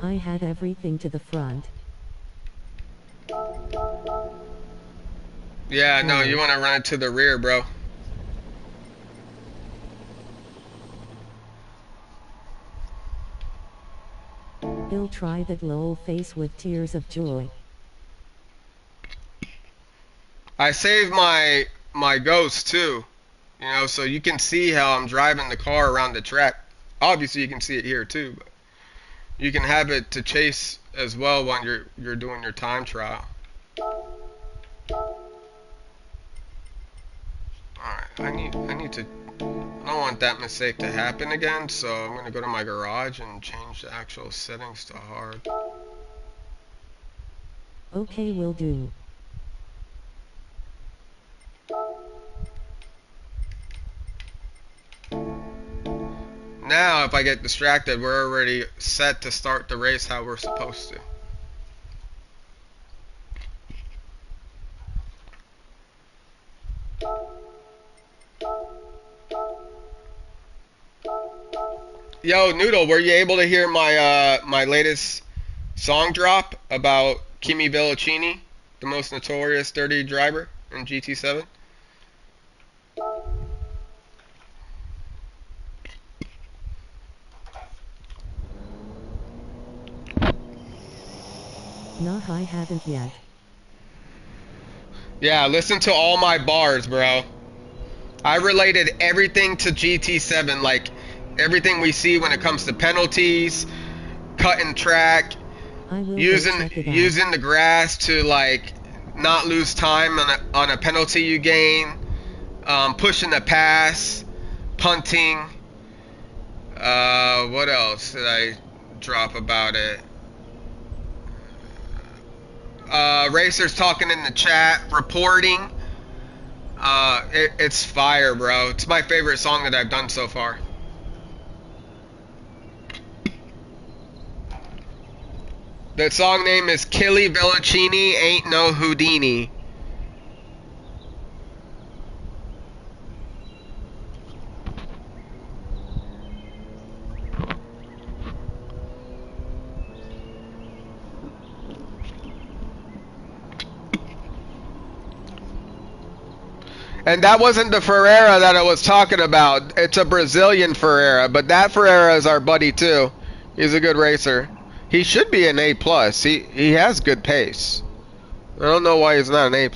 I had everything to the front. Yeah, no, you want to run it to the rear, bro. He'll try that lol face with tears of joy. I saved my ghost too, you know, so you can see how I'm driving the car around the track. Obviously, you can see it here too, but you can have it to chase as well when you're doing your time trial. Alright, I need to, I don't want that mistake to happen again, so I'm gonna go to my garage and change the actual settings to hard. Okay, will do. Now, if I get distracted, we're already set to start the race how we're supposed to. Yo, Noodle, were you able to hear my latest song drop about Kimi Villacini, the most notorious dirty driver in GT7? Nah, I haven't yet. Yeah, listen to all my bars, bro. I related everything to GT7, like everything we see when it comes to penalties, cutting track, I will go using check it out. using the grass to like not lose time on a penalty you gain, pushing the pass, punting. What else did I drop about it? Racers talking in the chat, reporting. It's fire, bro. It's my favorite song that I've done so far. The song name is Killy Villacini Ain't No Houdini. And that wasn't the Ferreira that I was talking about. It's a Brazilian Ferreira, but that Ferreira is our buddy too. He's a good racer. He should be an A+. He has good pace. I don't know why he's not an A+.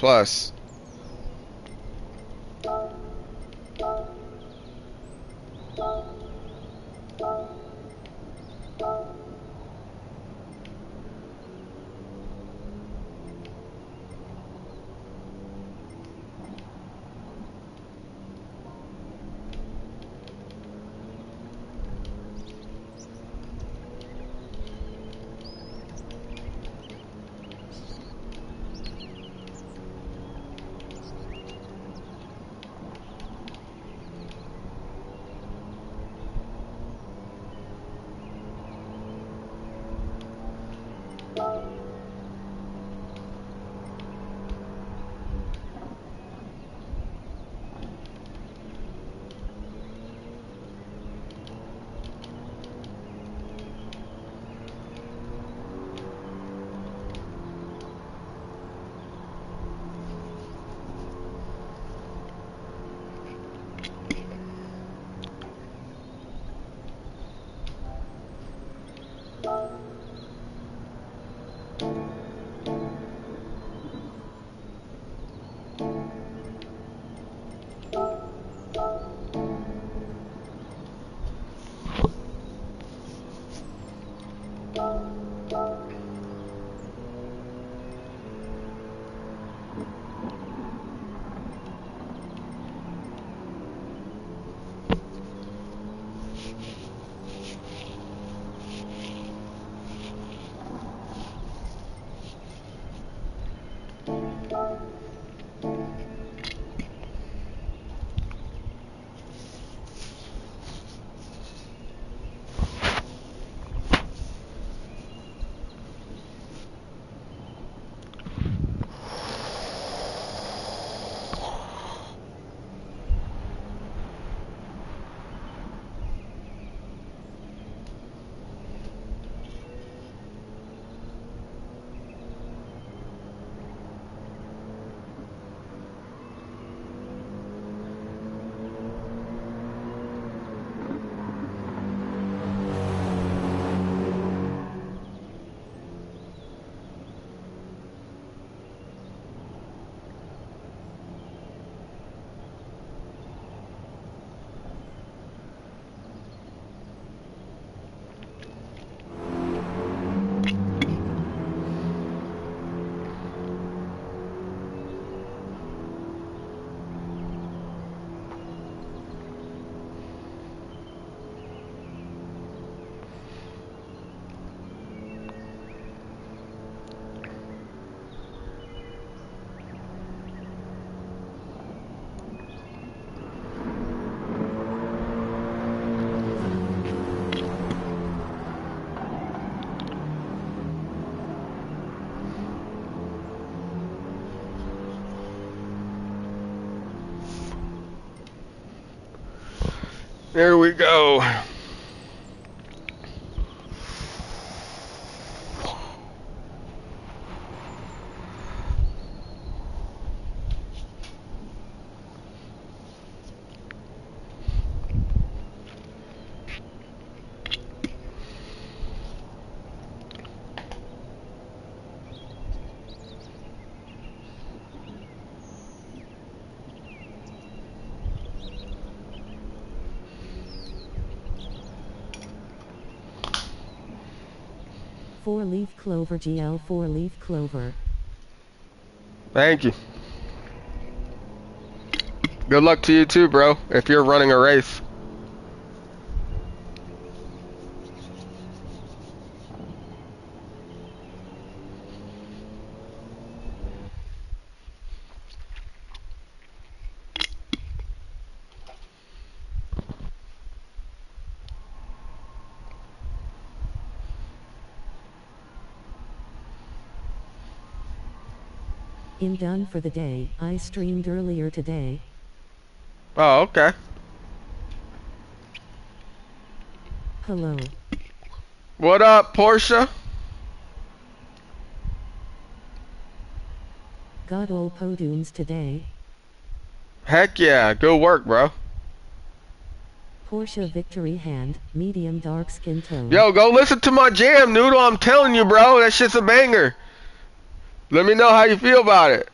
There we go. Four-leaf clover GL four-leaf clover. Thank you. Good luck to you too, bro, if you're running a race. Done for the day. I streamed earlier today. Oh, okay. Hello. What up, Portia? Got all podiums today. Heck yeah, good work, bro. Porsche victory hand, medium dark skin tone. Yo, go listen to my jam, Noodle. I'm telling you, bro, that shit's a banger. Let me know how you feel about it.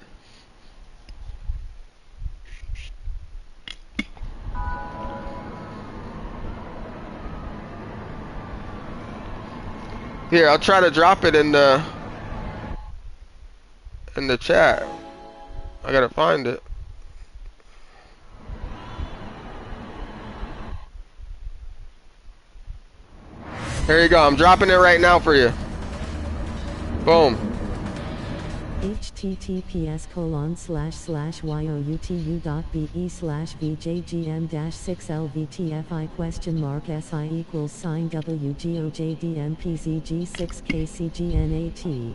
Here, I'll try to drop it in the chat. I gotta find it. Here you go. I'm dropping it right now for you. Boom. https://youtu.be/vjgm-6lvtfi?sign-wjdmpzg6kcgnat.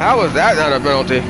How was that not a penalty?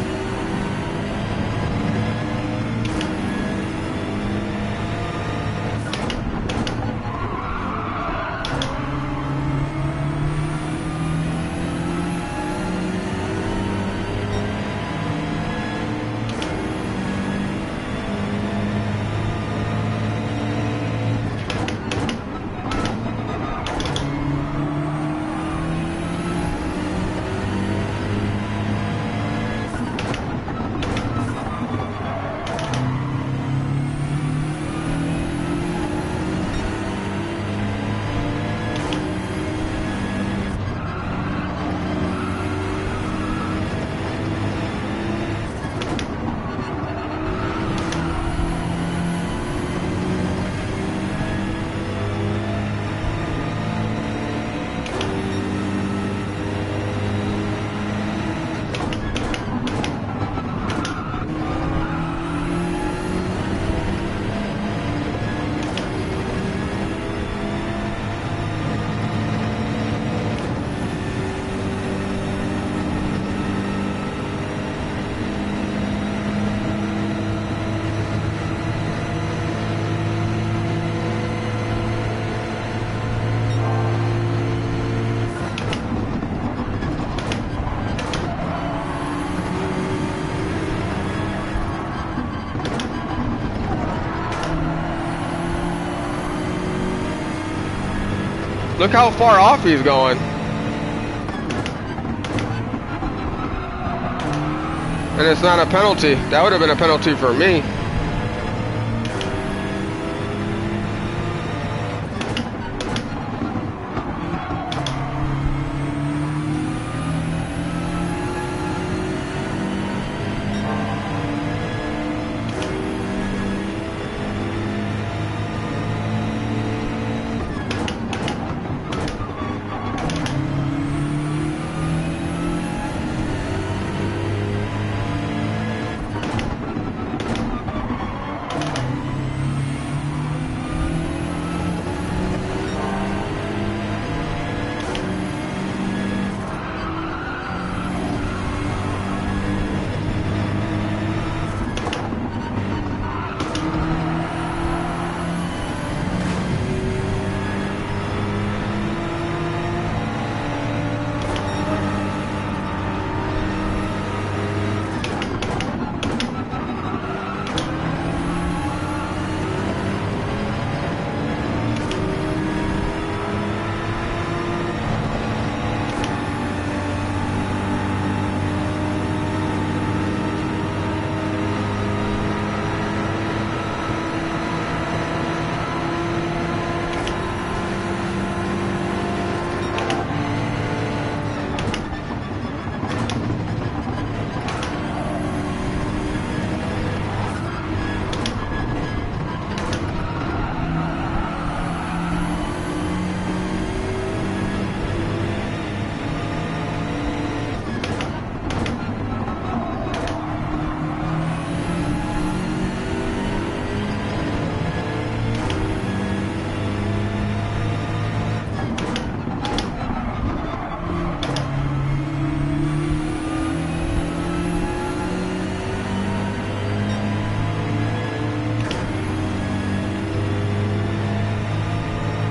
Look how far off he's going. And it's not a penalty. That would have been a penalty for me.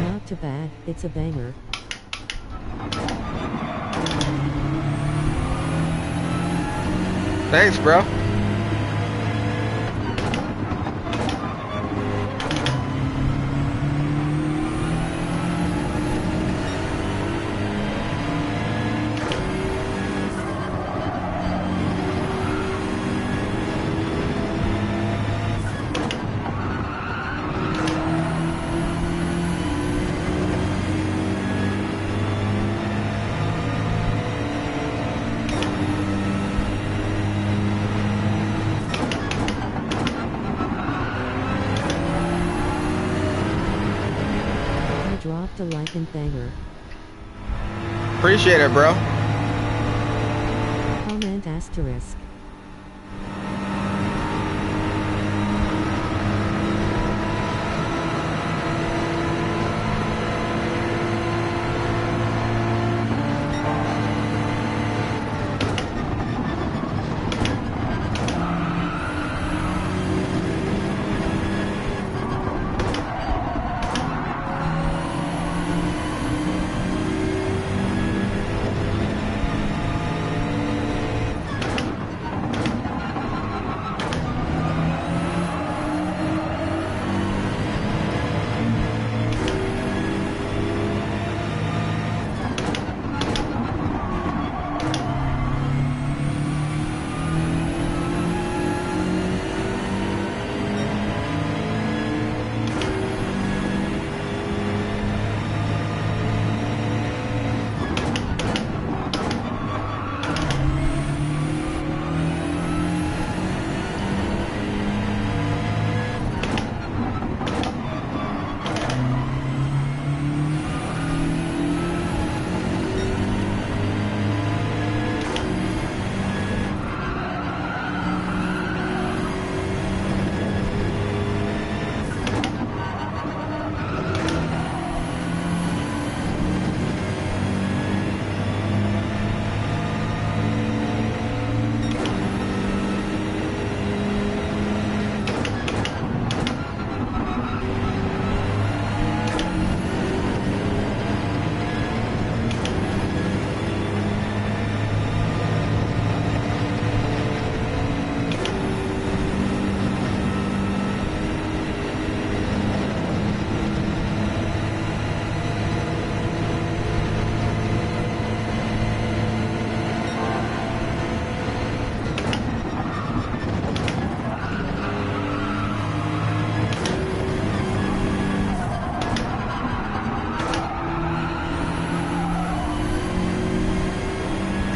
Not too bad, it's a banger. Thanks, bro. Dropped a like and banger. Appreciate it, bro. Comment asterisk.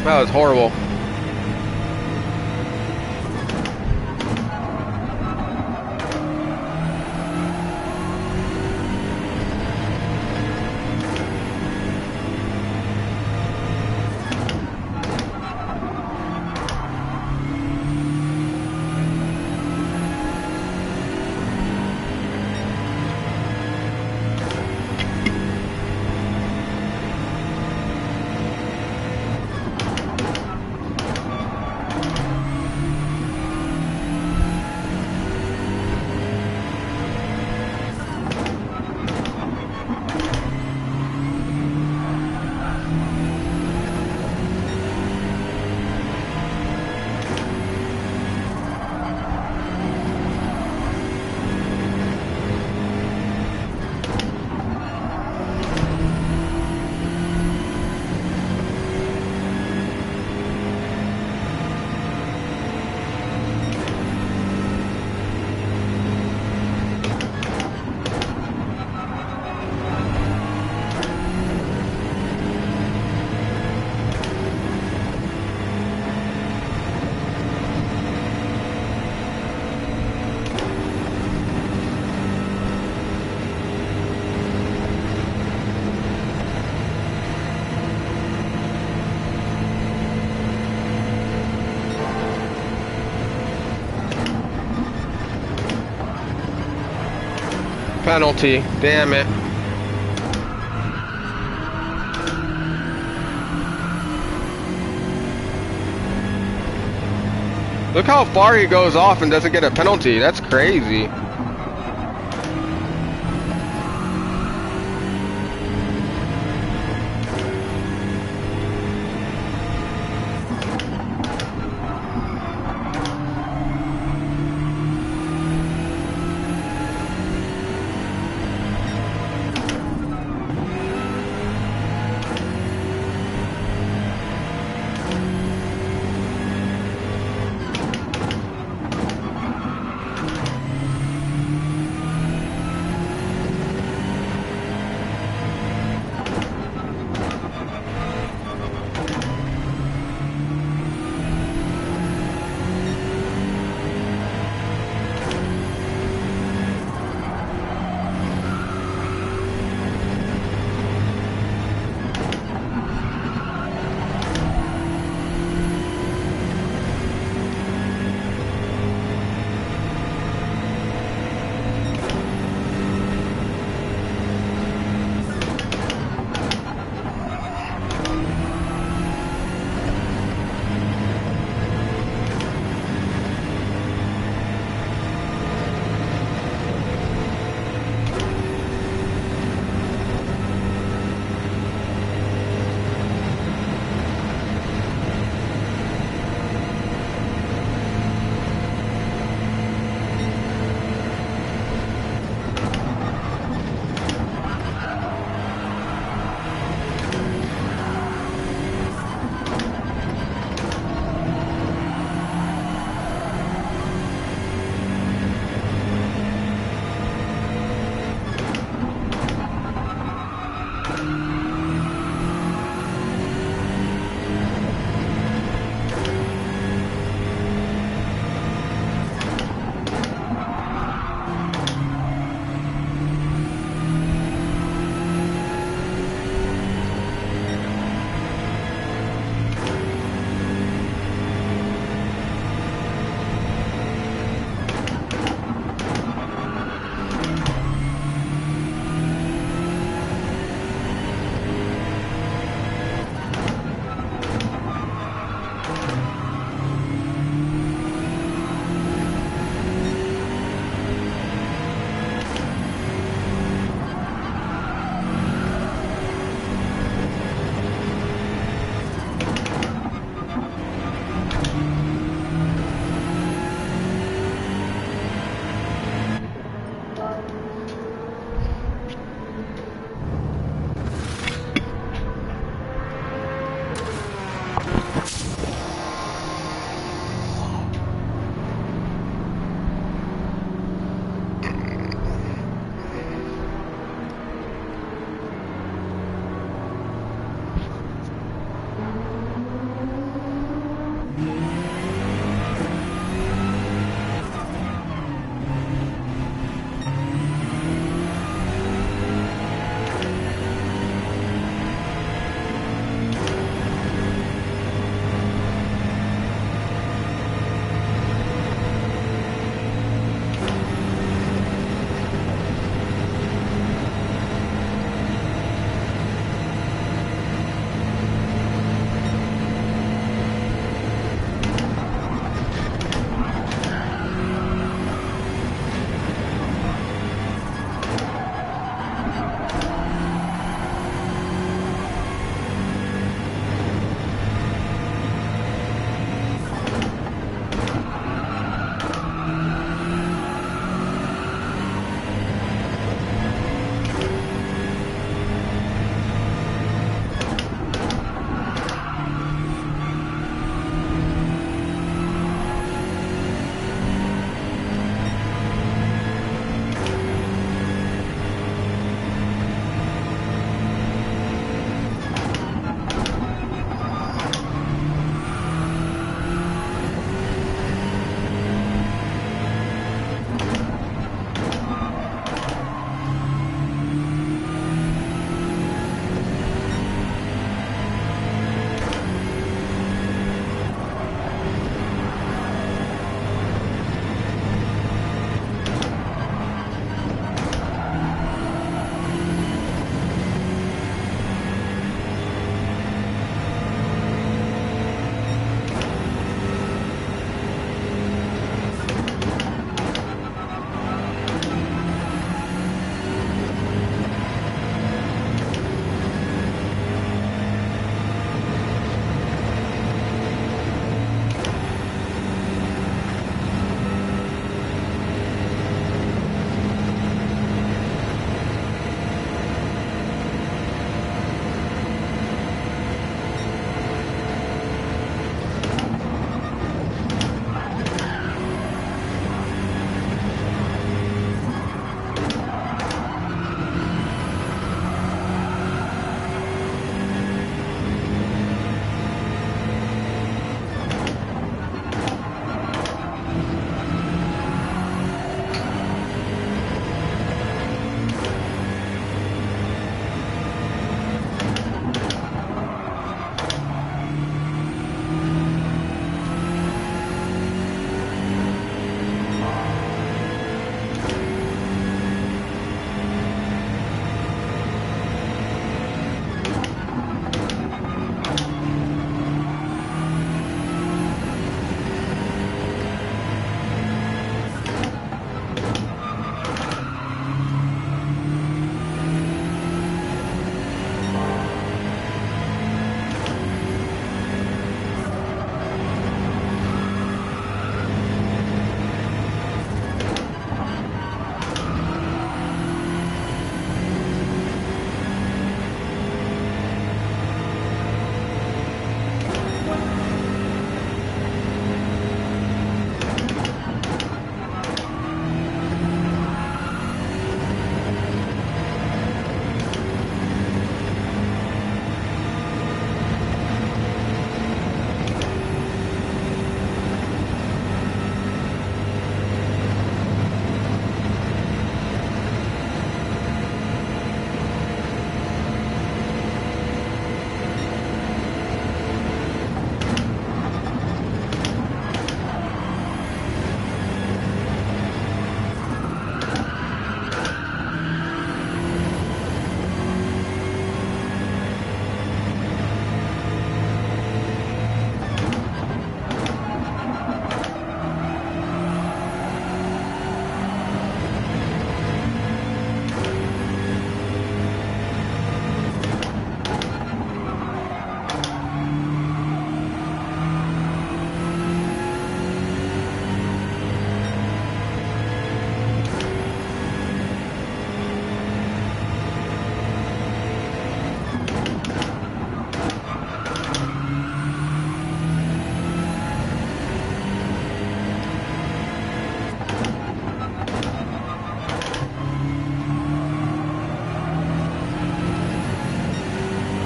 That was horrible. Penalty. Damn it. Look how far he goes off and doesn't get a penalty. That's crazy.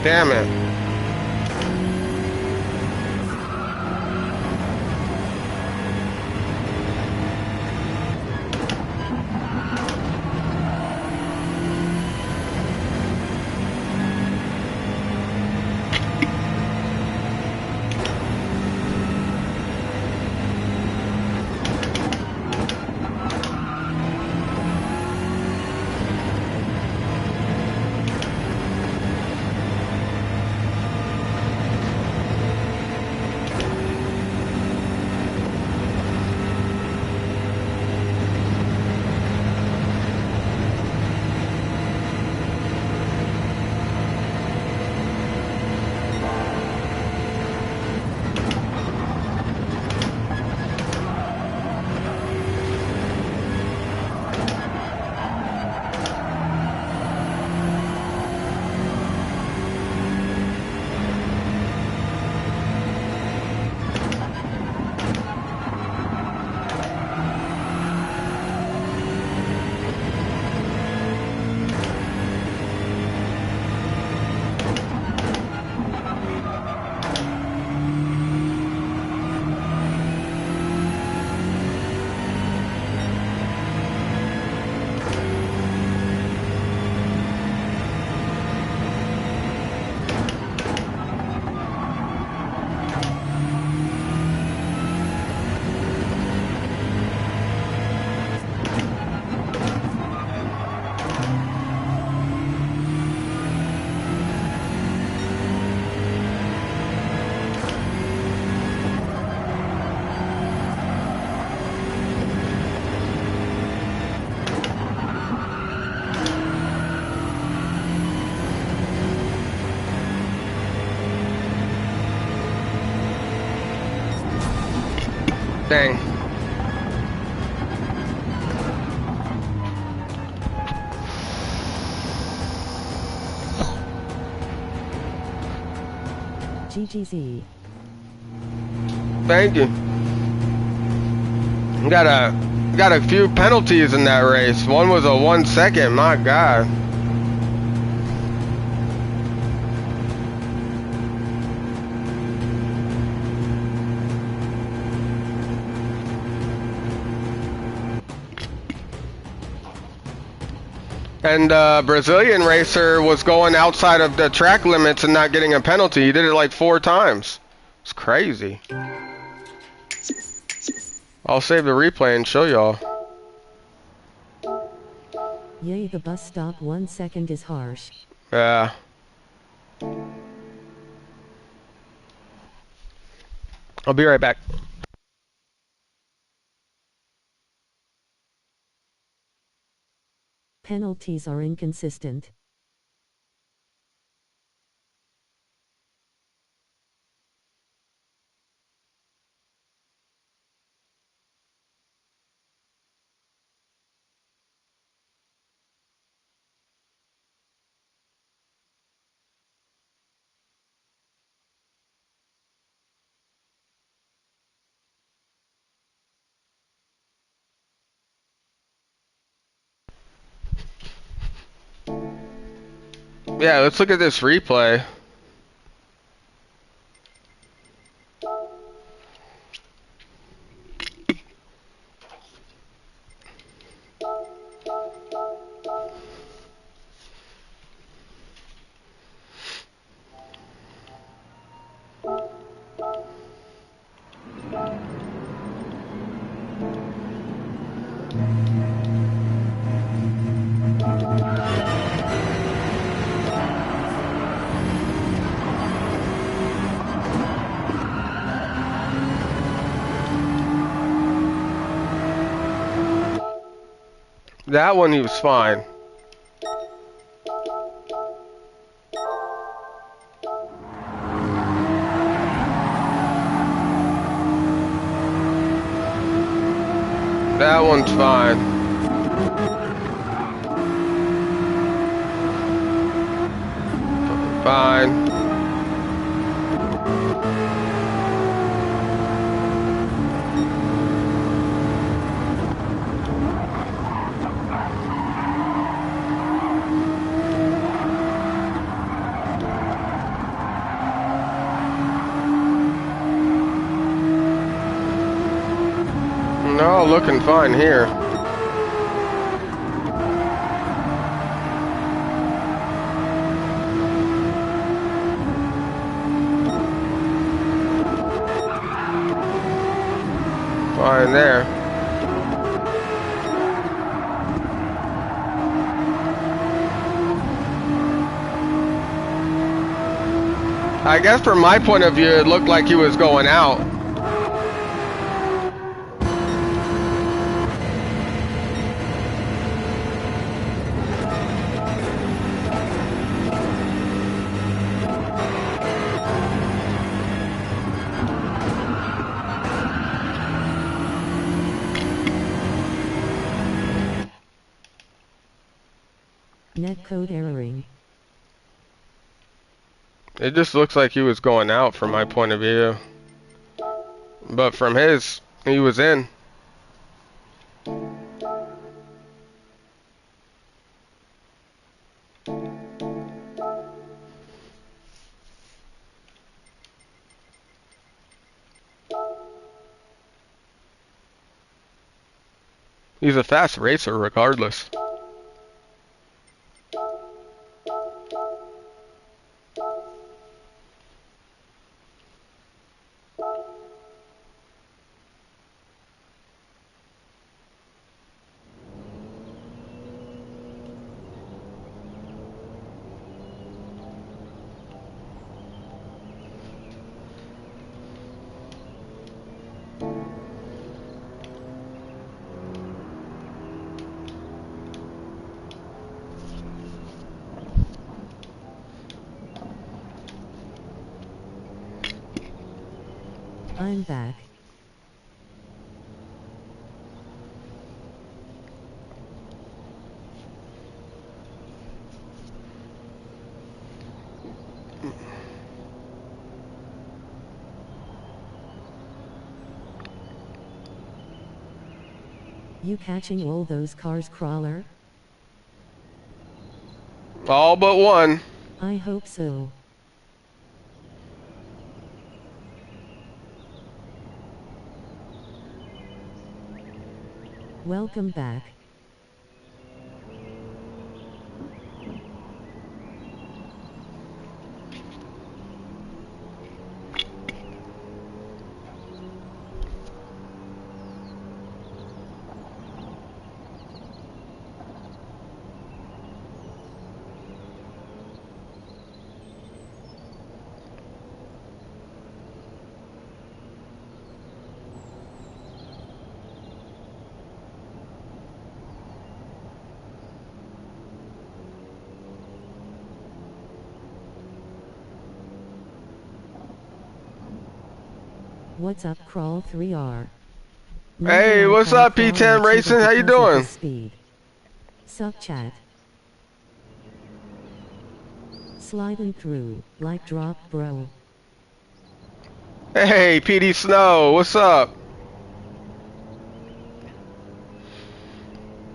Damn it. Dang. GGZ. Thank you. Got a few penalties in that race. One was a 1 second. My God. And Brazilian racer was going outside of the track limits and not getting a penalty. He did it like 4 times. It's crazy. I'll save the replay and show y'all. Yay, the bus stop 1 second is harsh. Yeah. I'll be right back. Penalties are inconsistent. Yeah, let's look at this replay. That one he was fine. That one's fine. Fine. all looking fine here. Fine there. I guess from my point of view, it looked like he was going out. Netcode erroring. It just looks like he was going out from my point of view. But from his, he was in. He's a fast racer regardless. I'm back. You catching all those cars, Crawler? All but one. I hope so. Welcome back. What's up, Crawl 3R? Hey, what's up, P10 Racing? How you doing? Speed. Sup, chat. Sliding through, like drop, bro. Hey, PD Snow, what's up?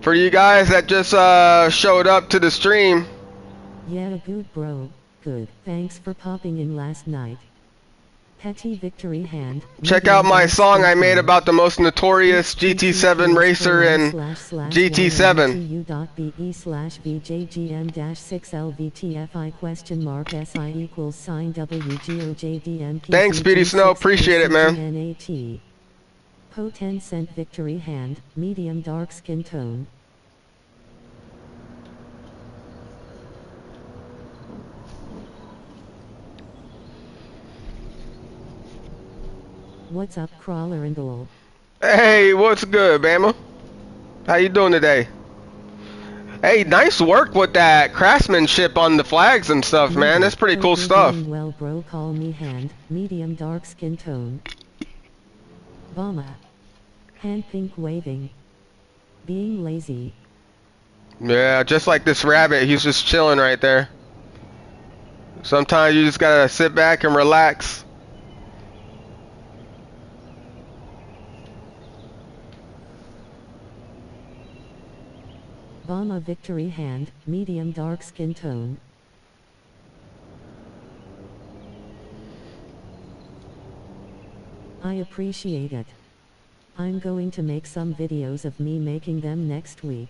For you guys that just showed up to the stream. Yeah, good, bro. Good. Thanks for popping in last night. Petty victory hand. Check out my song I made about the most notorious GT7 racer in GT7. Thanks, Speedy Snow. Appreciate it, man. Po 10-cent victory hand, medium dark skin tone. What's up, Crawler and all? Hey, what's good, Bama? How you doing today? Hey, nice work with that craftsmanship on the flags and stuff, man. That's pretty cool stuff. Well, bro, call me hand, medium dark skin tone. Bama. Hand pink waving. Being lazy. Yeah, just like this rabbit, he's just chilling right there. Sometimes you just gotta sit back and relax. Bama victory hand, medium dark skin tone. I appreciate it. I'm going to make some videos of me making them next week.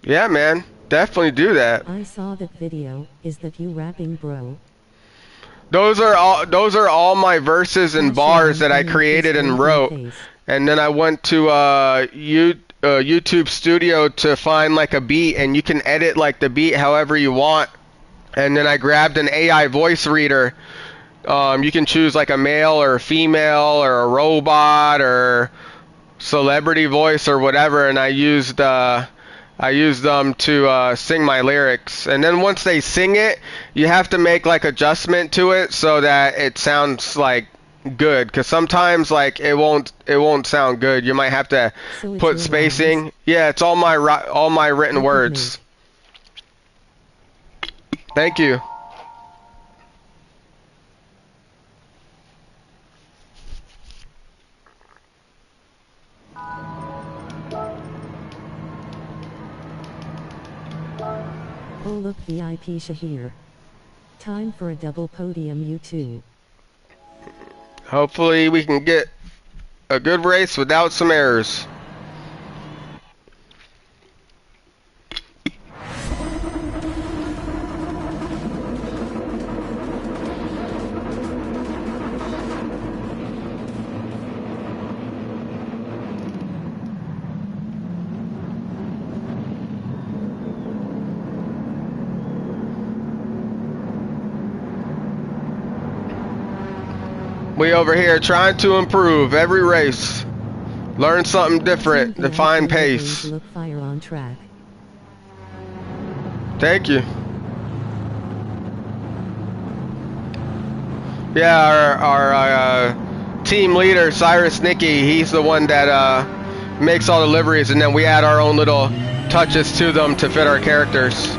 Yeah, man. Definitely do that. I saw that video. Is that you rapping, bro? Those are all my verses and bars that I created and wrote. And then I went to YouTube Studio to find like a beat, and you can edit like the beat however you want. And then I grabbed an AI voice reader. You can choose like a male or a female or a robot or celebrity voice or whatever, and I used them to sing my lyrics. And then once they sing it, you have to make like adjustment to it so that it sounds like good. Because sometimes like it won't sound good. You might have to put spacing. Rhymes. Yeah, it's all my written words. Thank you. Oh look, VIP Shahir. Time for a double podium, you two. Hopefully we can get a good race without some errors. We over here trying to improve every race. Learn something different, define pace. Look fire on track. Thank you. Yeah, our team leader, Cyrus Nicky, he's the one that makes all the liveries, and then we add our own little touches to them to fit our characters.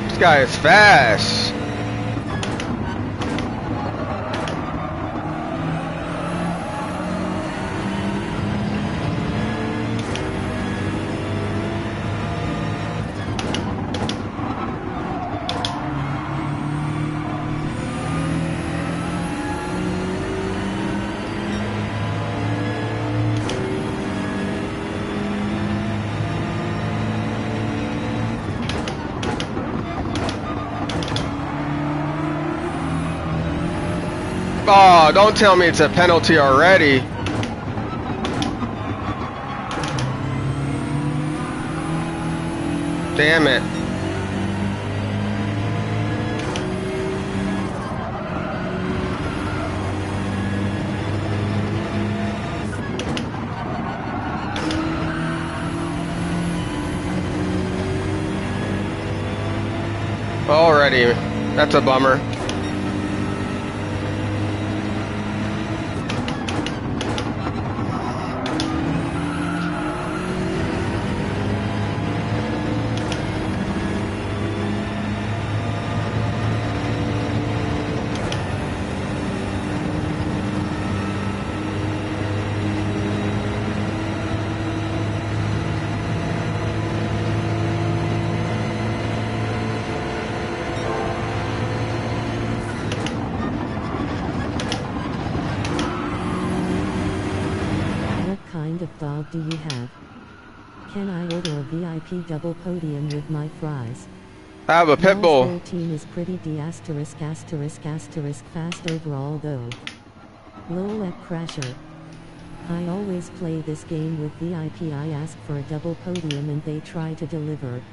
This guy is fast. Oh, don't tell me it's a penalty already. Damn it. Already. That's a bummer. Of dog do you have? Can I order a VIP double podium with my fries? I have a pit bull. Whole team is pretty D asterisk asterisk asterisk fast overall though. Lol at Crasher. I always play this game with VIP. I ask for a double podium and they try to deliver.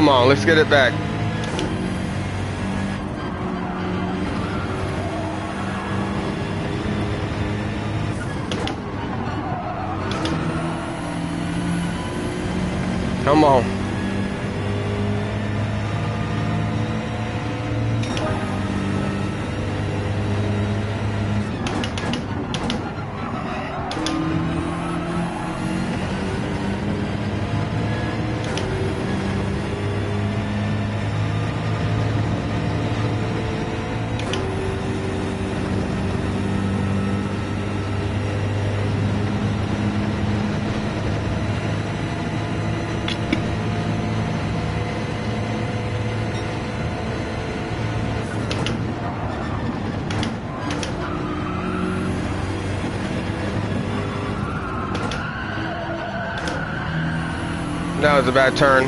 Come on, let's get it back. Come on. That was a bad turn.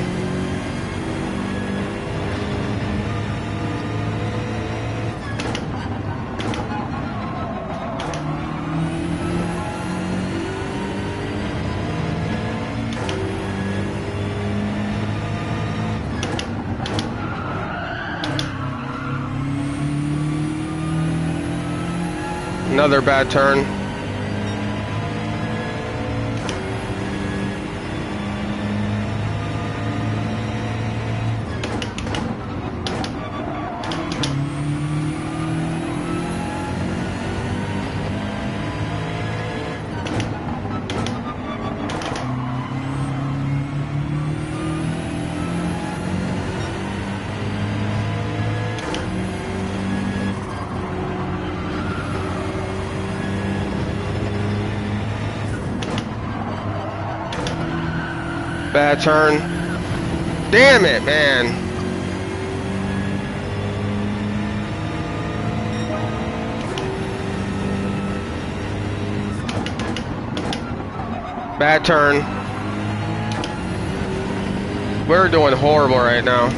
Another bad turn. Bad turn. Damn it, man. Bad turn. We're doing horrible right now.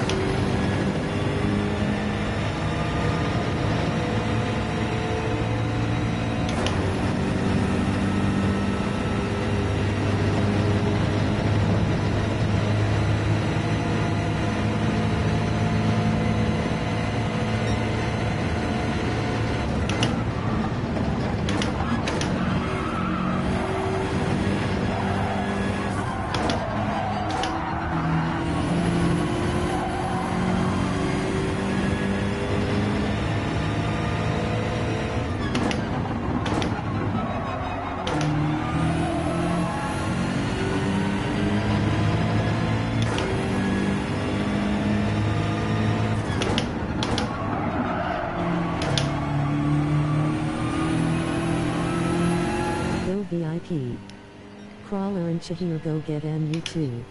VIP. Crawler and Shahir go get MU too.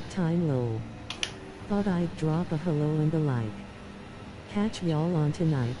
Time low. Thought I'd drop a hello and a like. Catch y'all on tonight.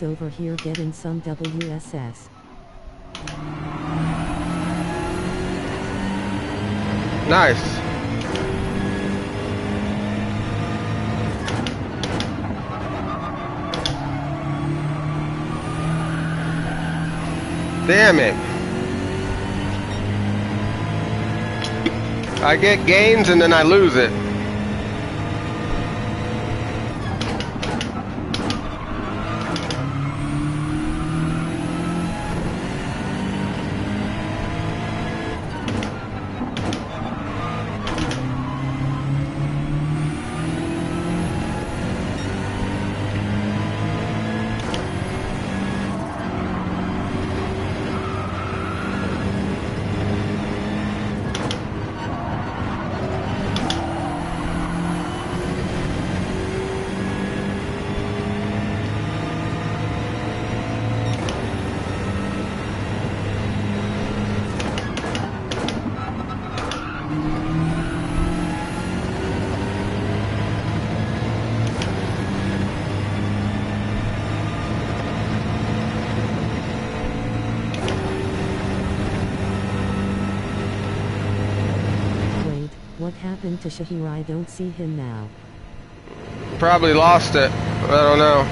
guys over here getting some WSS. Nice. Damn it. I get gains and then I lose it. What happened to Shahir? I don't see him now. Probably lost it. I don't know.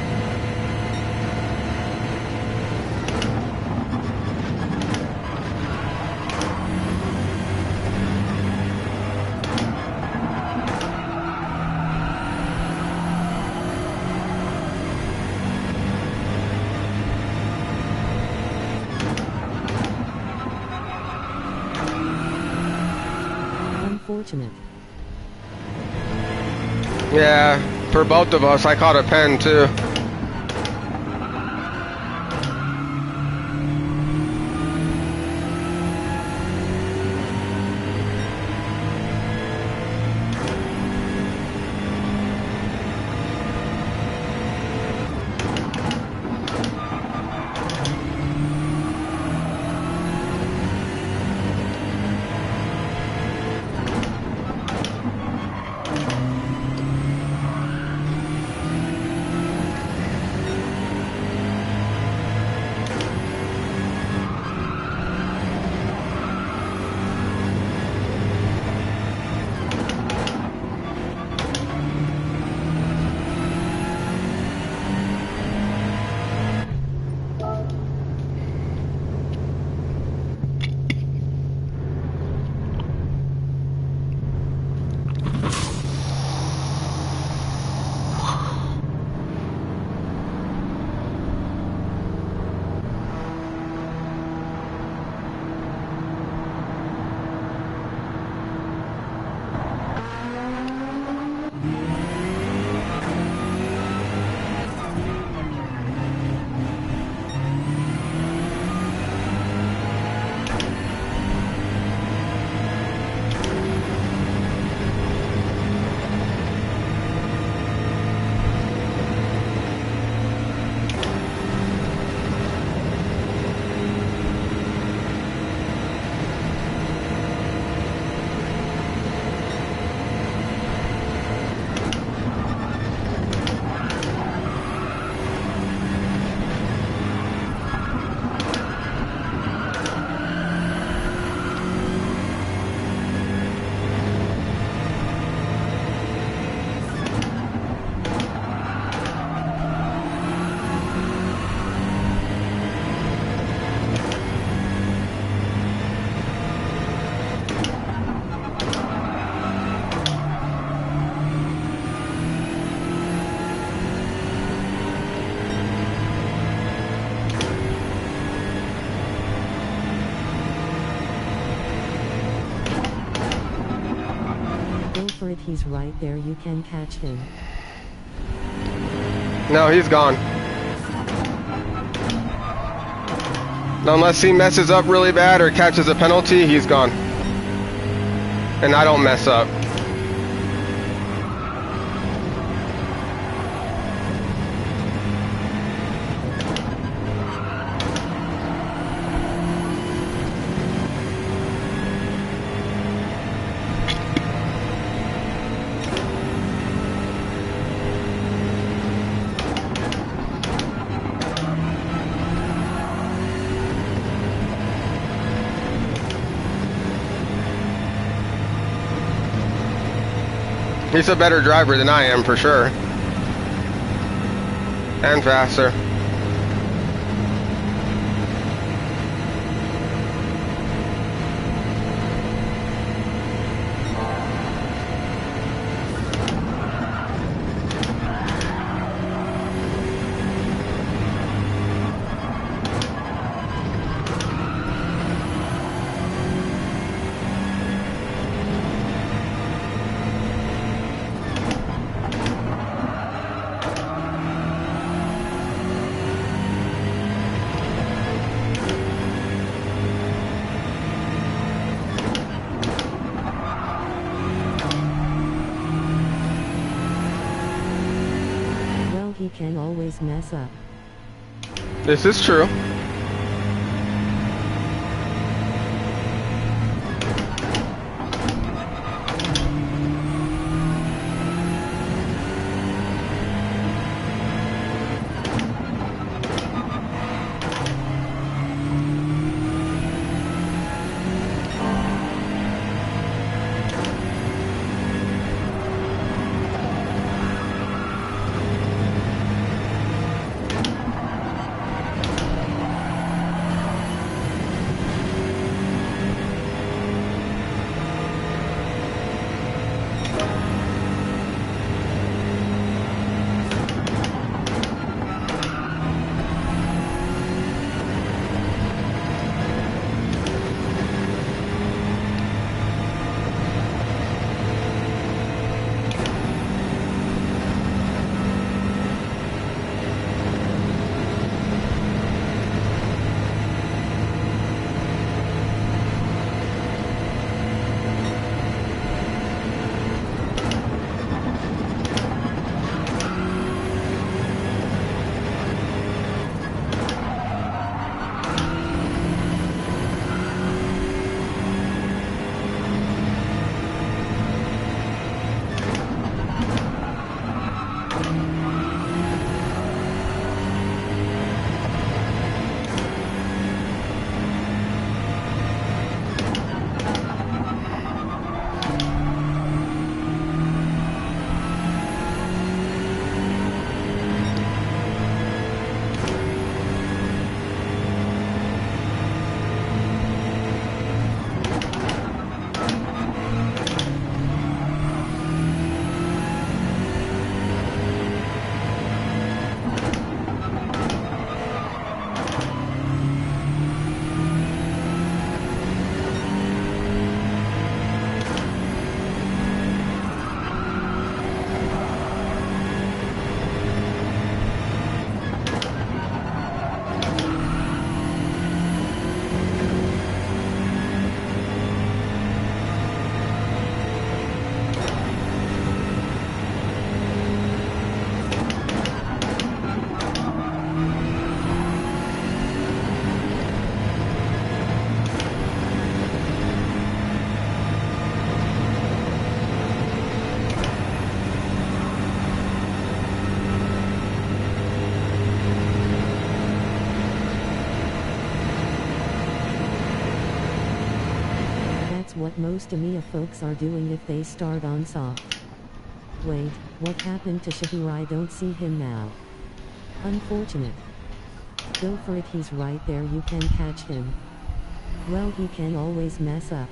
Unfortunate. Yeah, for both of us, I caught a pen too. For it, he's right there, you can catch him. No, he's gone. Unless he messes up really bad or catches a penalty, he's gone. And I don't mess up. He's a better driver than I am, for sure. And faster. He can always mess up. This is true. What most EMEA folks are doing if they start on soft. Wait, what happened to Shahir? I don't see him now. Unfortunate. Go for it, he's right there, you can catch him. Well, he can always mess up.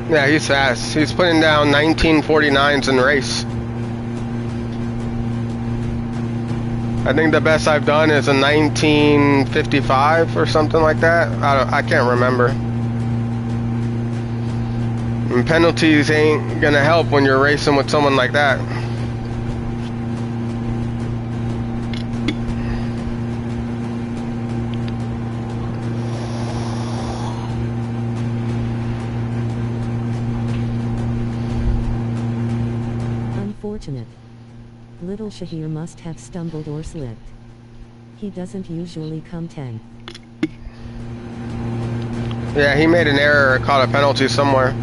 Yeah, he's fast. He's putting down 1949s in race. I think the best I've done is a 1955 or something like that. I can't remember. And penalties ain't gonna help when you're racing with someone like that. Unfortunate. Little Shahir must have stumbled or slipped. He doesn't usually come 10th. Yeah, he made an error or caught a penalty somewhere.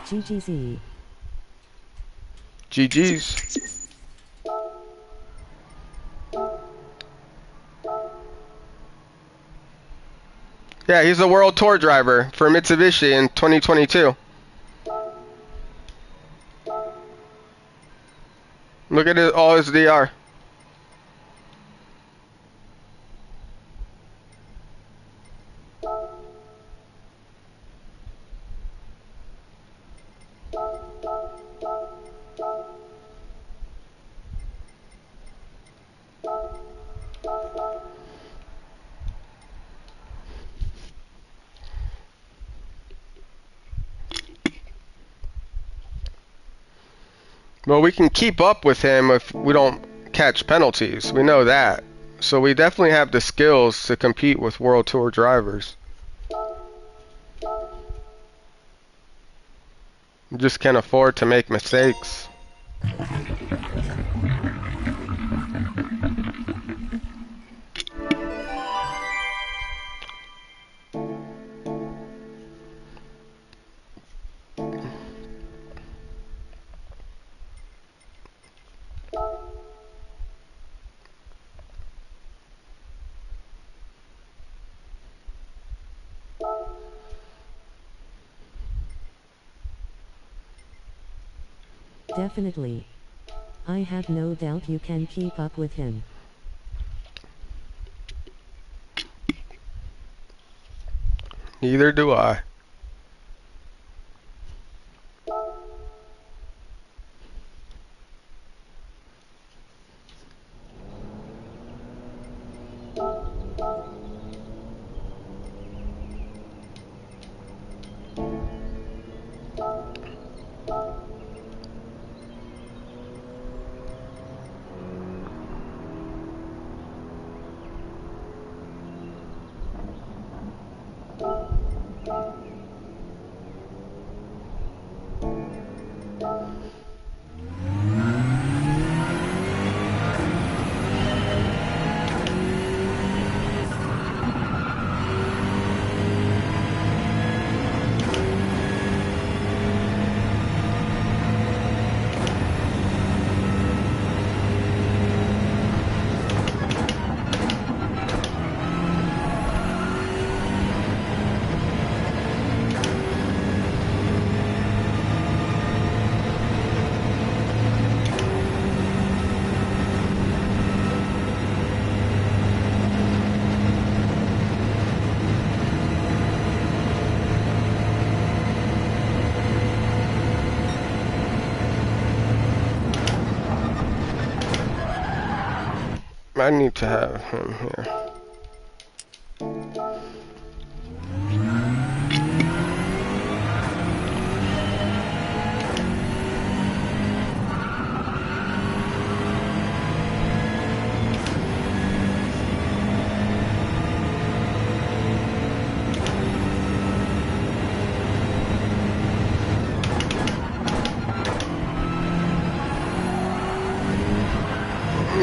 GGZ. GG's. Yeah, he's a world tour driver for Mitsubishi in 2022. Look at all his DR. Well, we can keep up with him if we don't catch penalties. We know that. So we definitely have the skills to compete with World Tour drivers. We just can't afford to make mistakes. Definitely. I have no doubt you can keep up with him. Neither do I. I need to have him here.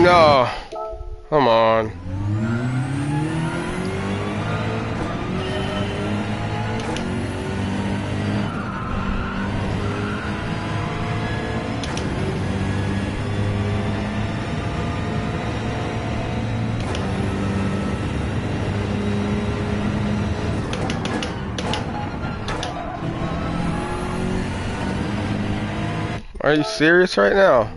No. Come on. Are you serious right now?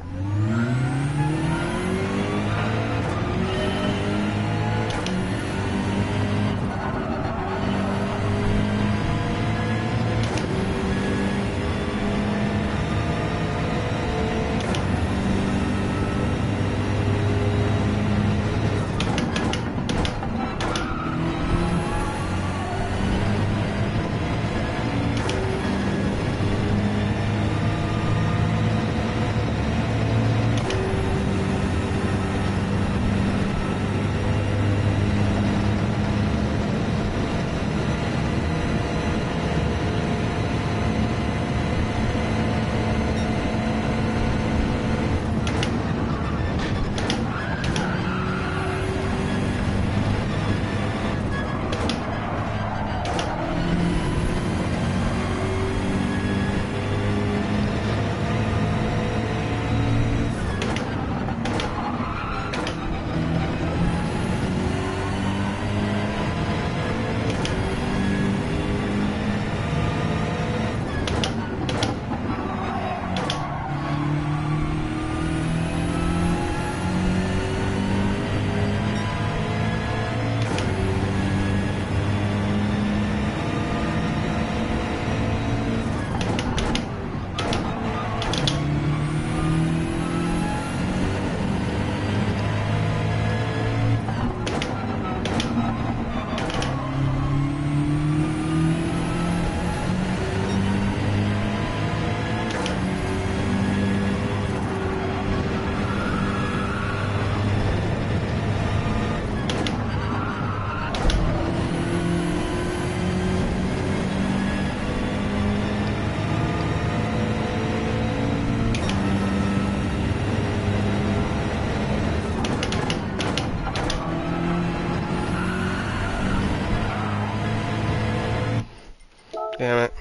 Damn it.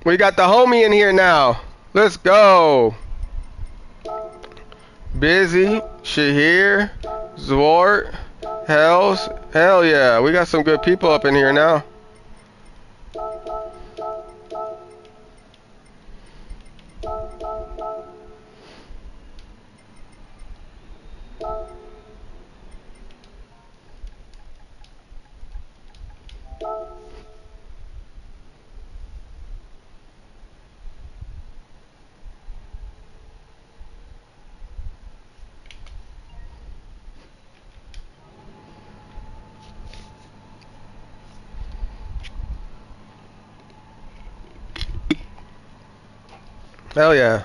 We got the homie in here now. Let's go. Busy, Shahir, Zwart, hell yeah. We got some good people up in here now. Hell yeah.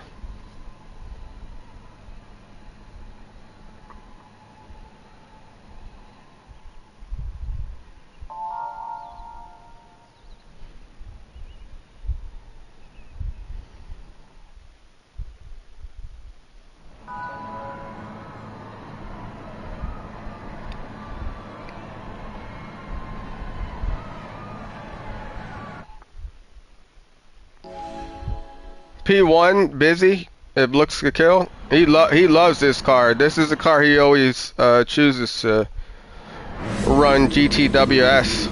P1, busy. It looks to kill. He loves this car. This is the car he always chooses to run GTWS.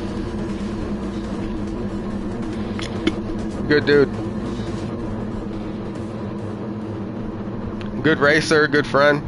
Good dude. Good racer, good friend.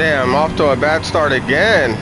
Damn, off to a bad start again.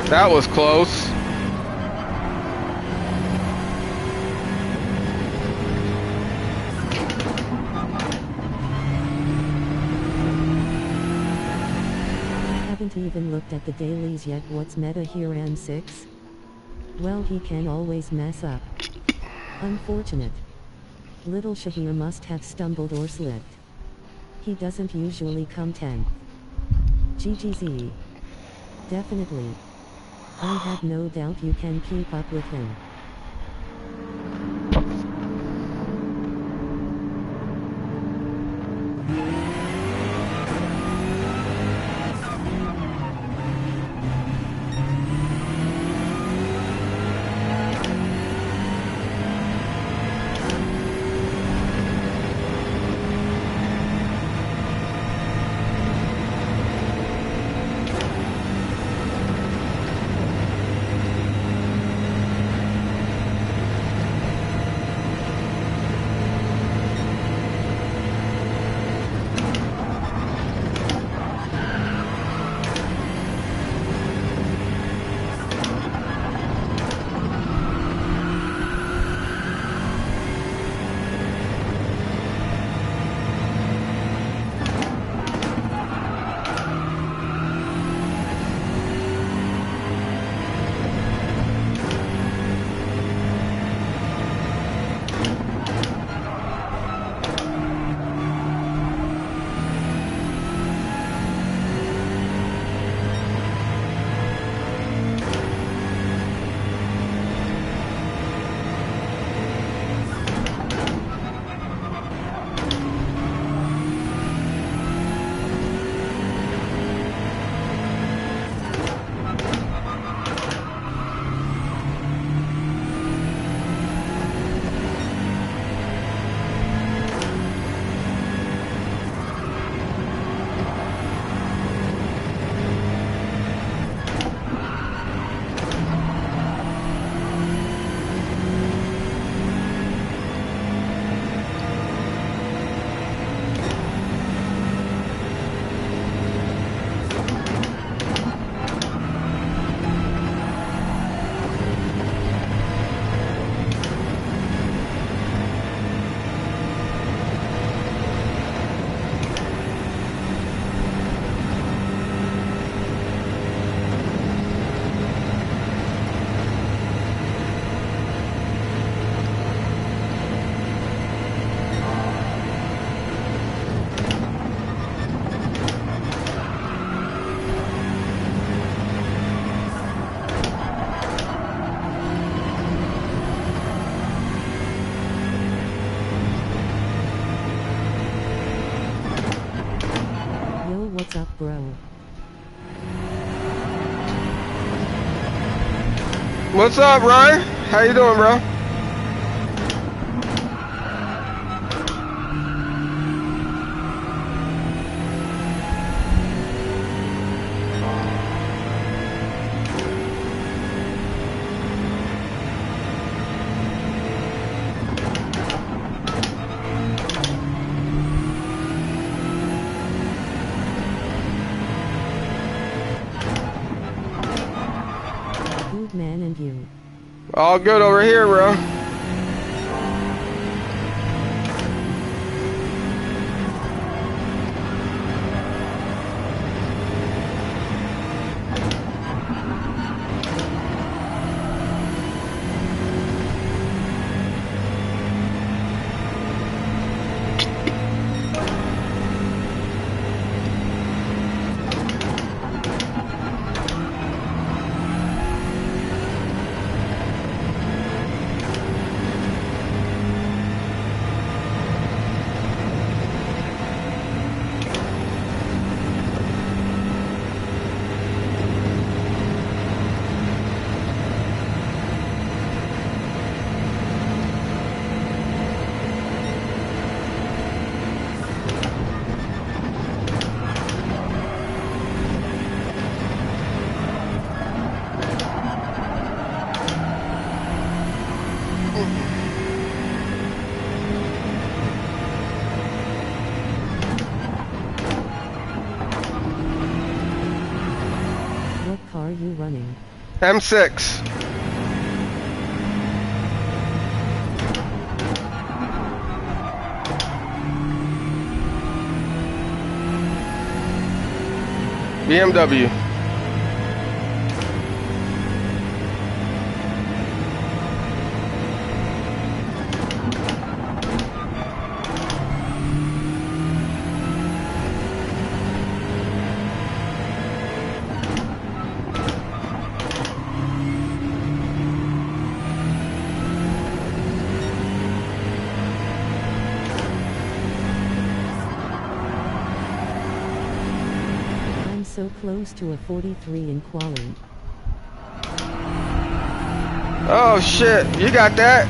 That was close. Haven't even looked at the dailies yet. What's meta here, M6? Well, he can always mess up. Unfortunate. Little Shahir must have stumbled or slipped. He doesn't usually come 10th. GGZ. Definitely. I have no doubt you can keep up with him. What's up, bro? What's up, Ryan? How you doing, bro? Good man, and you? All good over here, bro. What car you running? M6. BMW. So close to a 43 in quali. Oh shit, you got that?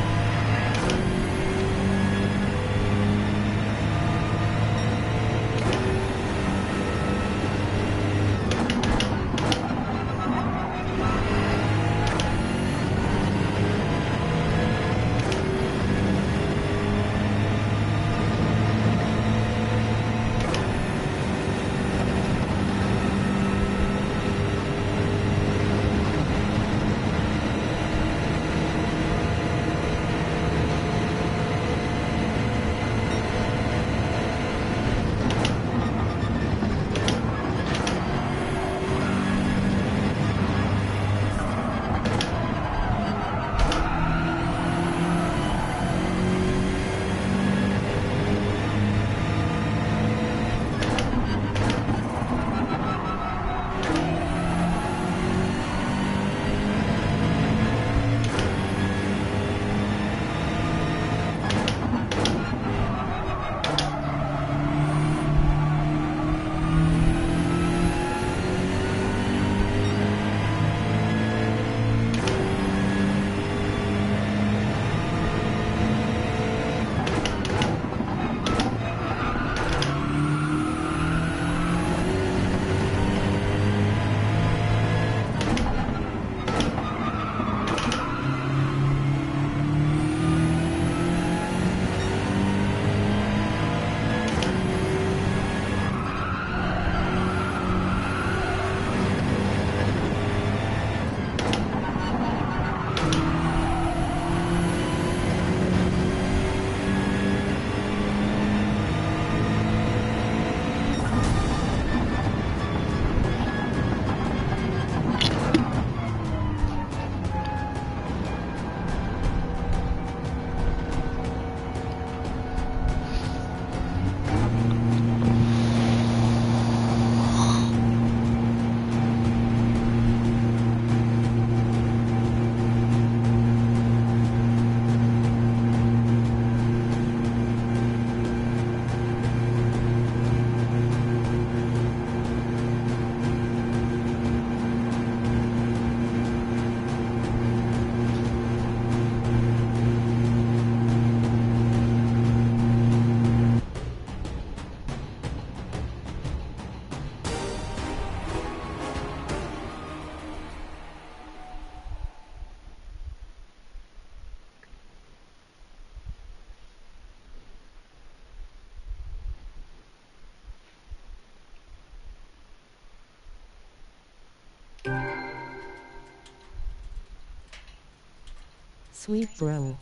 Sweet bro.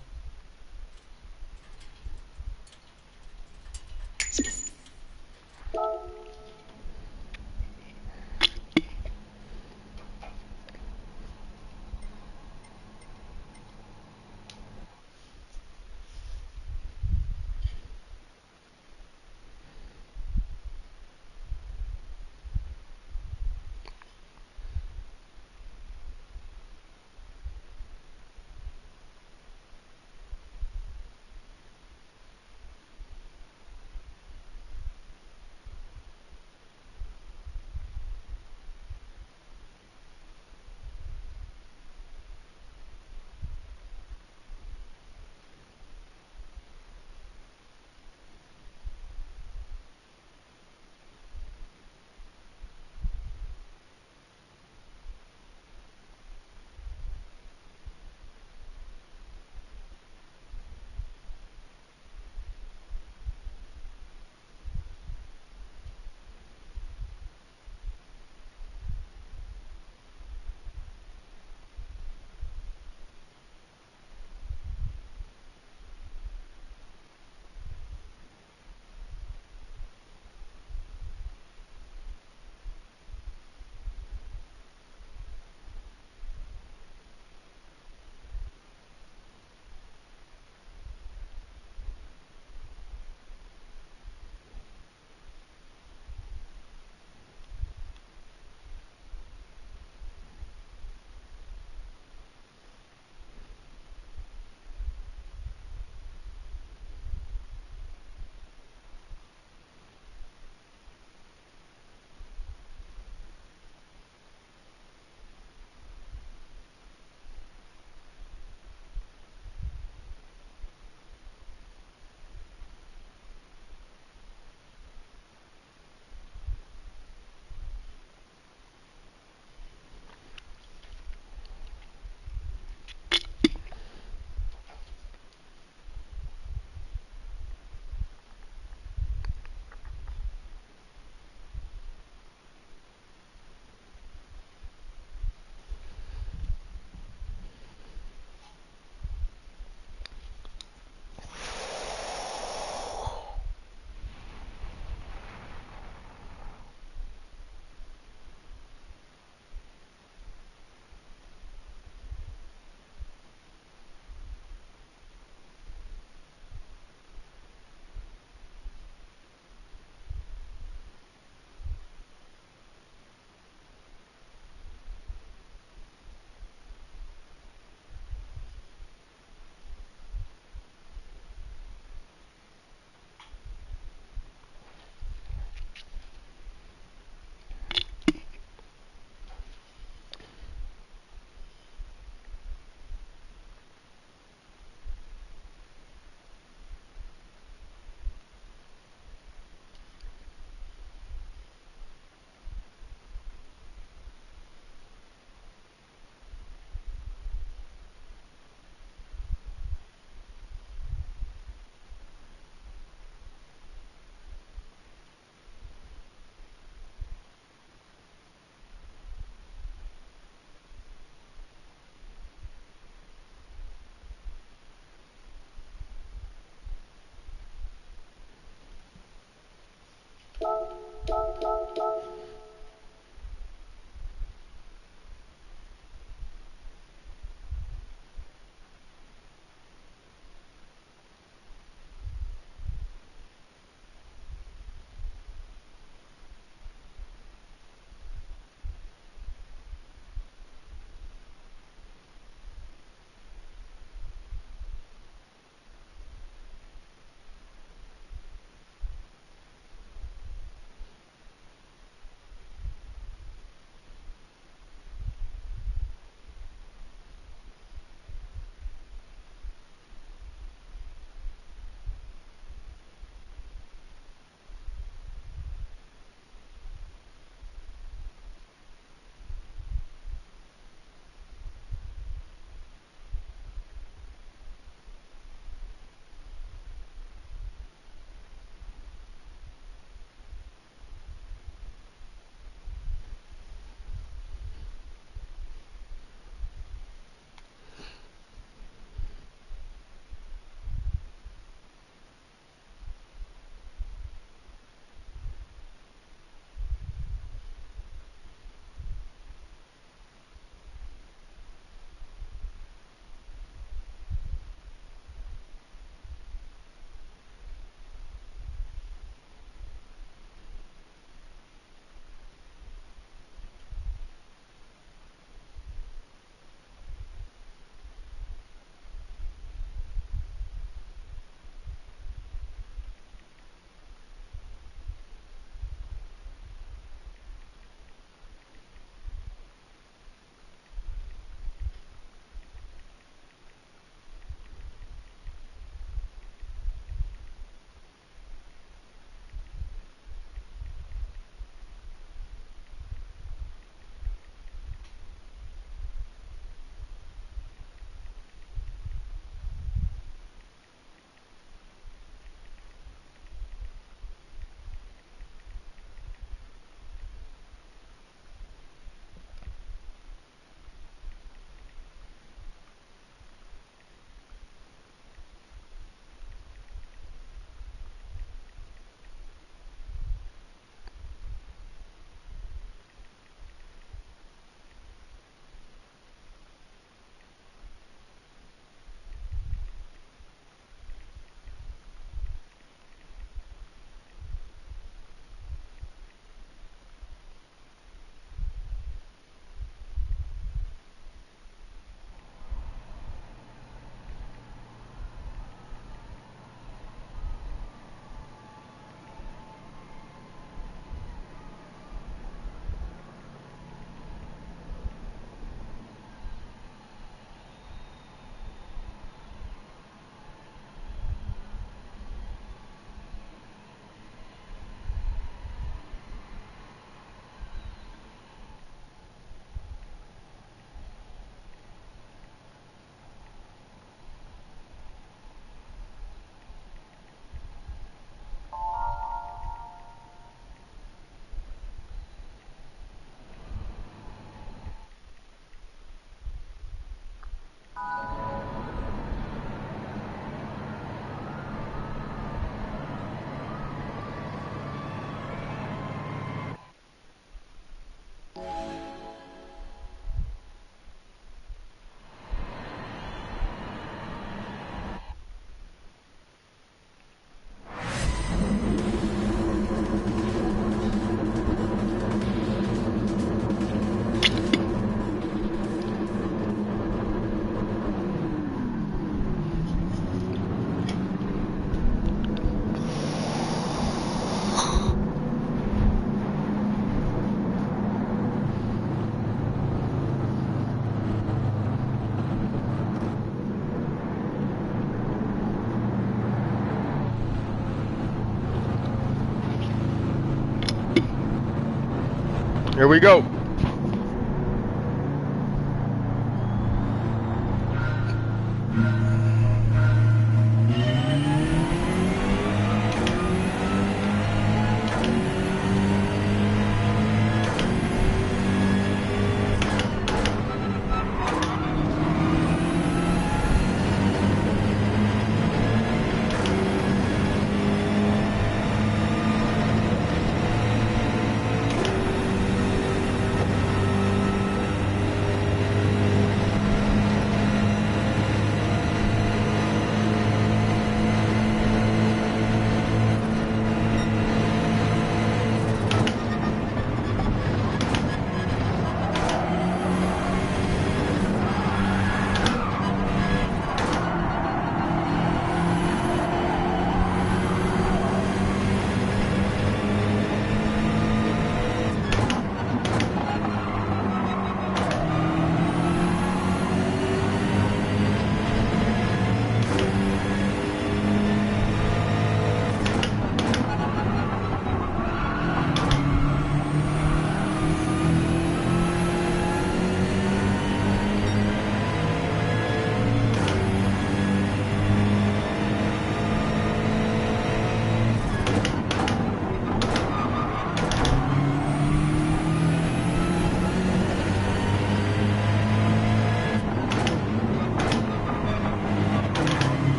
Here we go.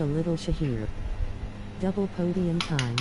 a little Shahir. Double podium time.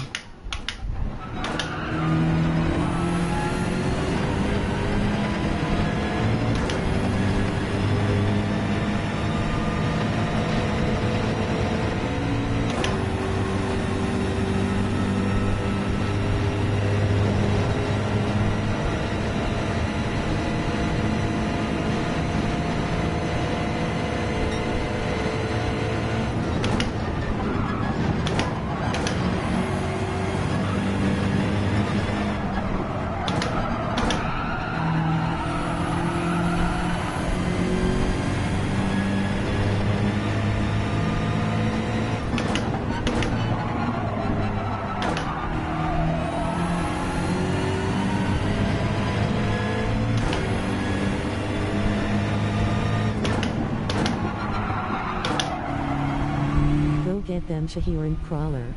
Get them Shahir and Crawler.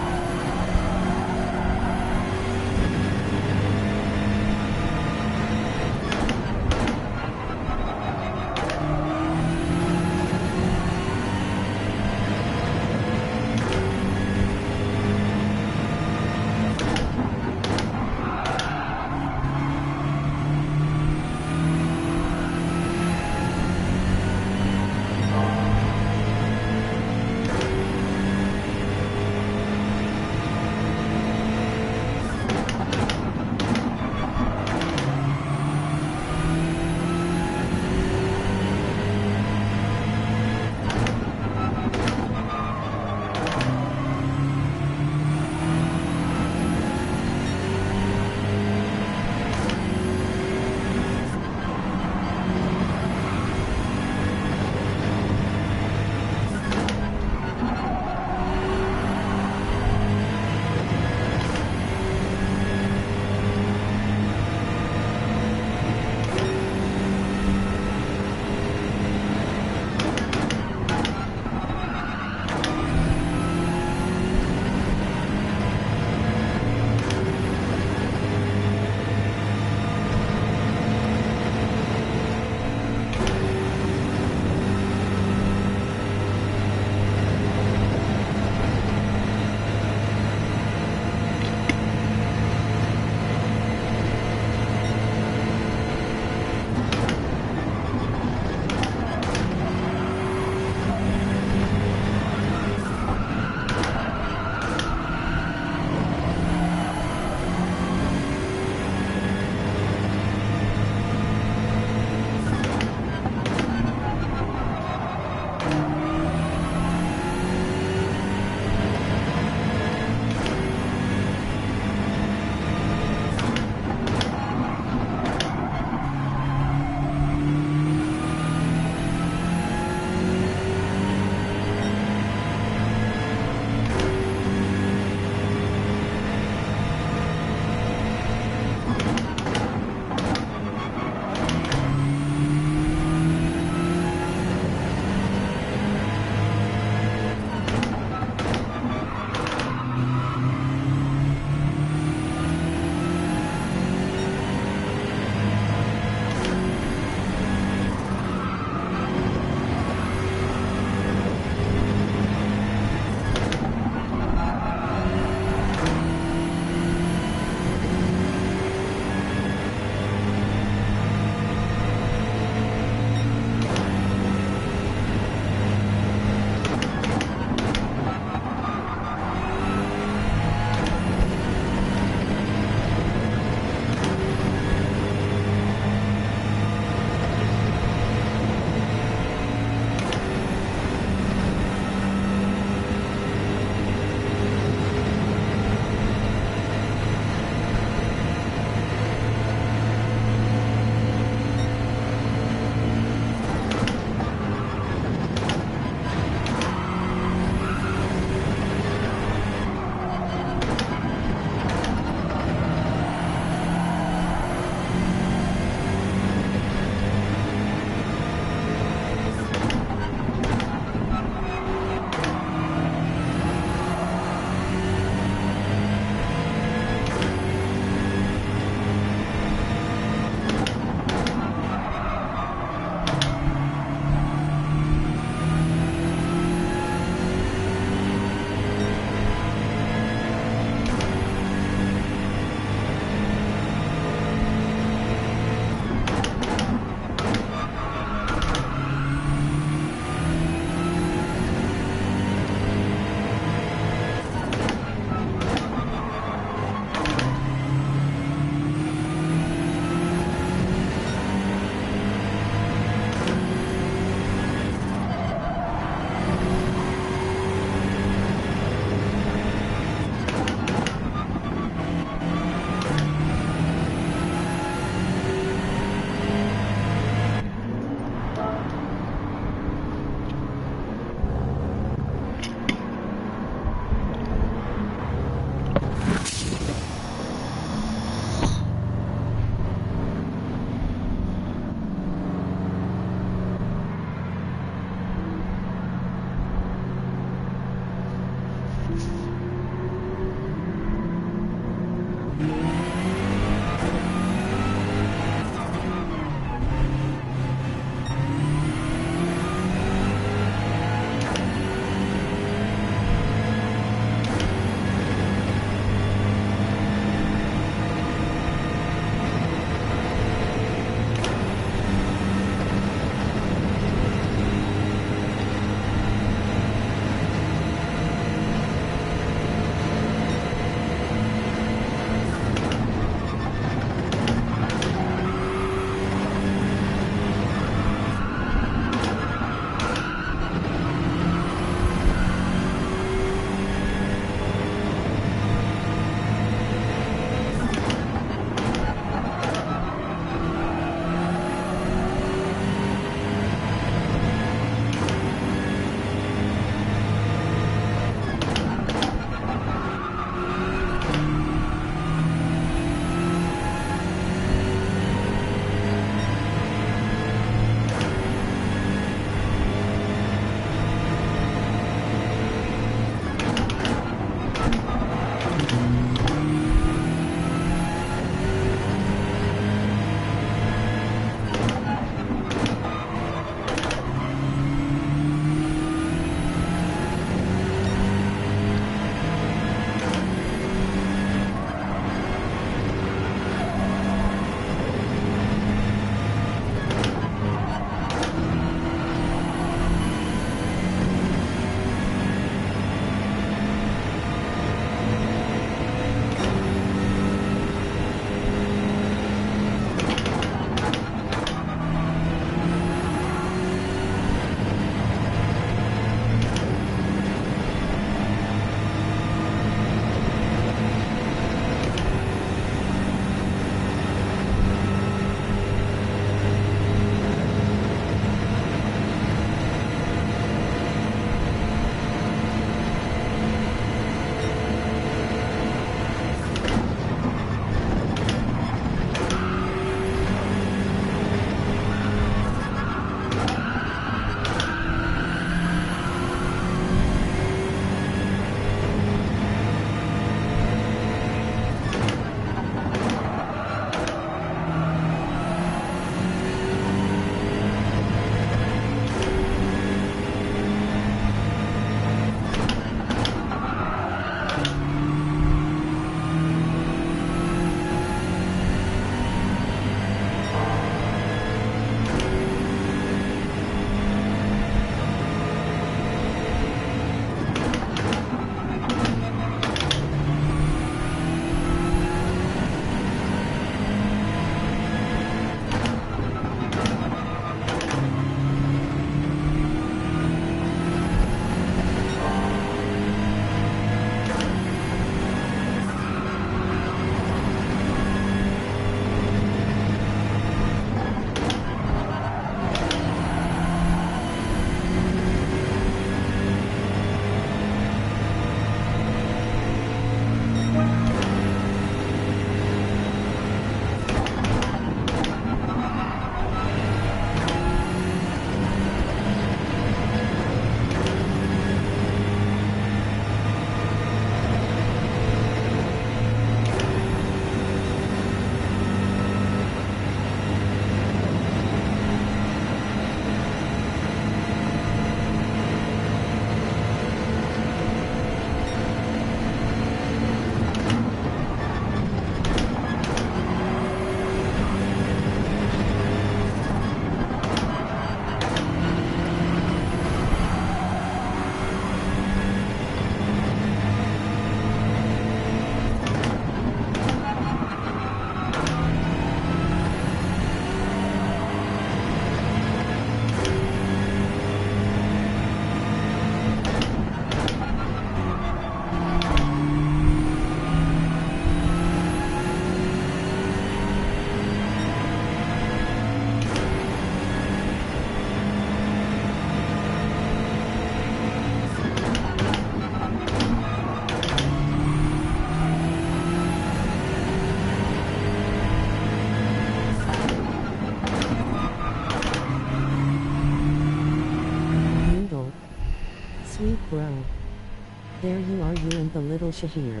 There you are, you and the little Shahir.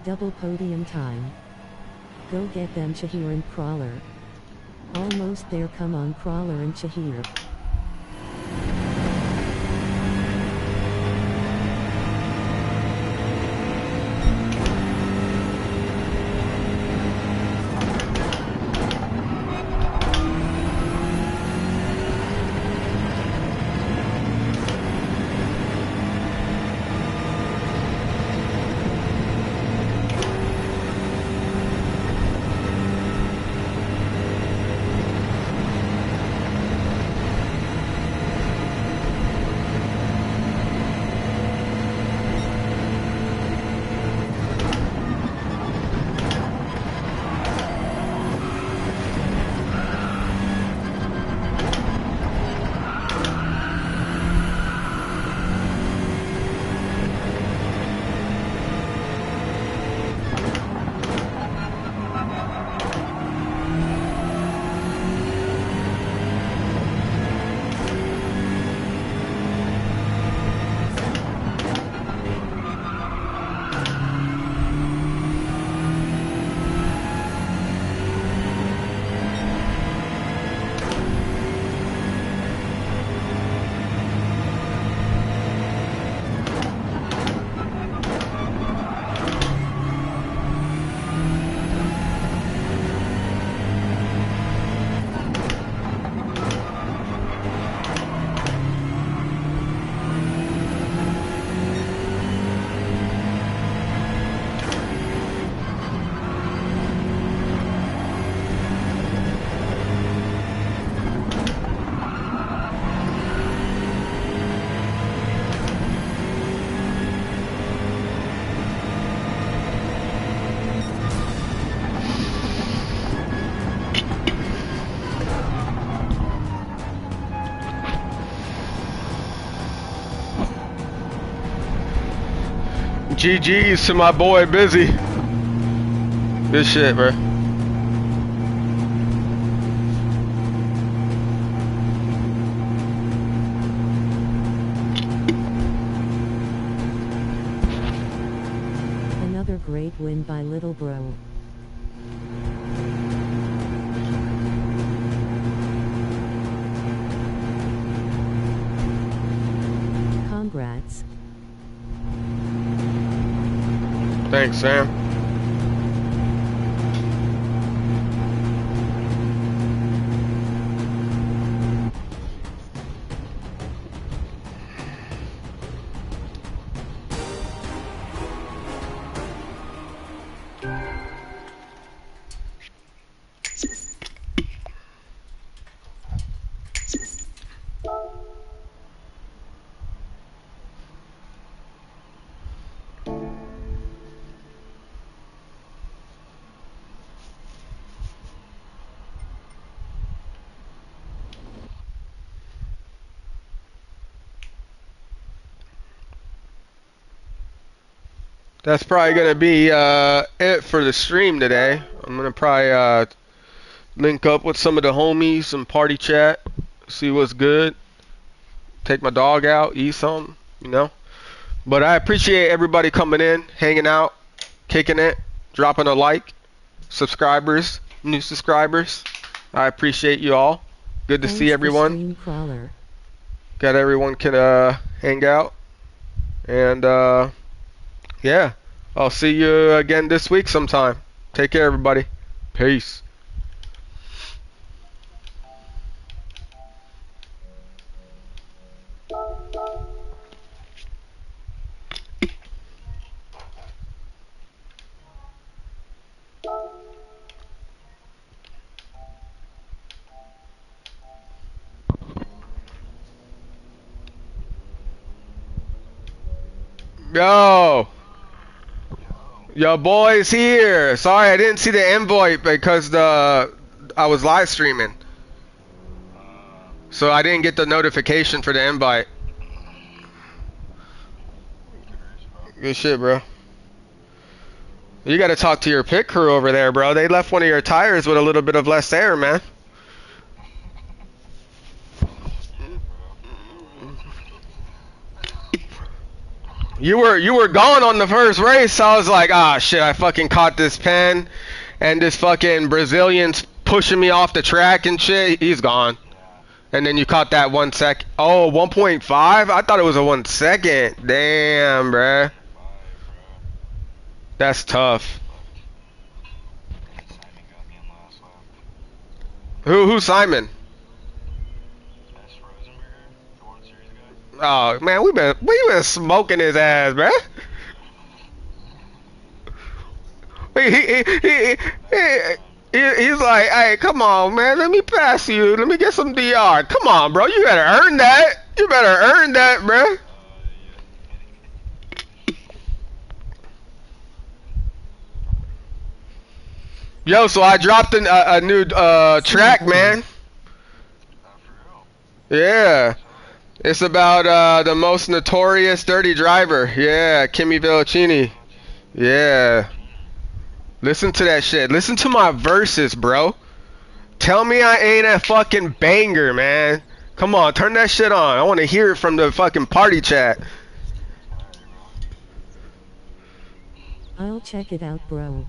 Double podium time. Go get them, Shahir and Crawler. Almost there, come on Crawler and Shahir. GG's to my boy Busy. Good shit, bro. Another great win by little bro. Congrats. Thanks, Sam. That's probably gonna be it for the stream today. I'm gonna probably link up with some of the homies and party chat, see what's good. Take my dog out, eat something, you know. But I appreciate everybody coming in, hanging out, kicking it, dropping a like, subscribers, new subscribers. I appreciate you all. Good to Thanks see everyone. Stream Crawler. Got everyone can hang out, and yeah, I'll see you again this week sometime. Take care, everybody. Peace. Yo, boys here. Sorry, I didn't see the invite because I was live streaming, so I didn't get the notification for the invite. Good shit, bro. You got to talk to your pit crew over there, bro. They left one of your tires with a little bit of less air, man. You were gone on the first race. So I was like, ah, shit, I fucking caught this pen, and this fucking Brazilian's pushing me off the track and shit. He's gone. And then you caught that 1 sec. Oh, 1.5? I thought it was a 1 second. Damn, bruh. That's tough. Who's Simon? Oh man, we been smoking his ass, bruh. He's like, hey, come on, man, let me pass you. Let me get some DR. Come on, bro. You better earn that. You better earn that, bruh. Yo, so I dropped a new track, man. Yeah. It's about the most notorious dirty driver. Yeah, Kimi Vellicini. Yeah. Listen to that shit. Listen to my verses, bro. Tell me I ain't a fucking banger, man. Come on, turn that shit on. I want to hear it from the fucking party chat. I'll check it out, bro.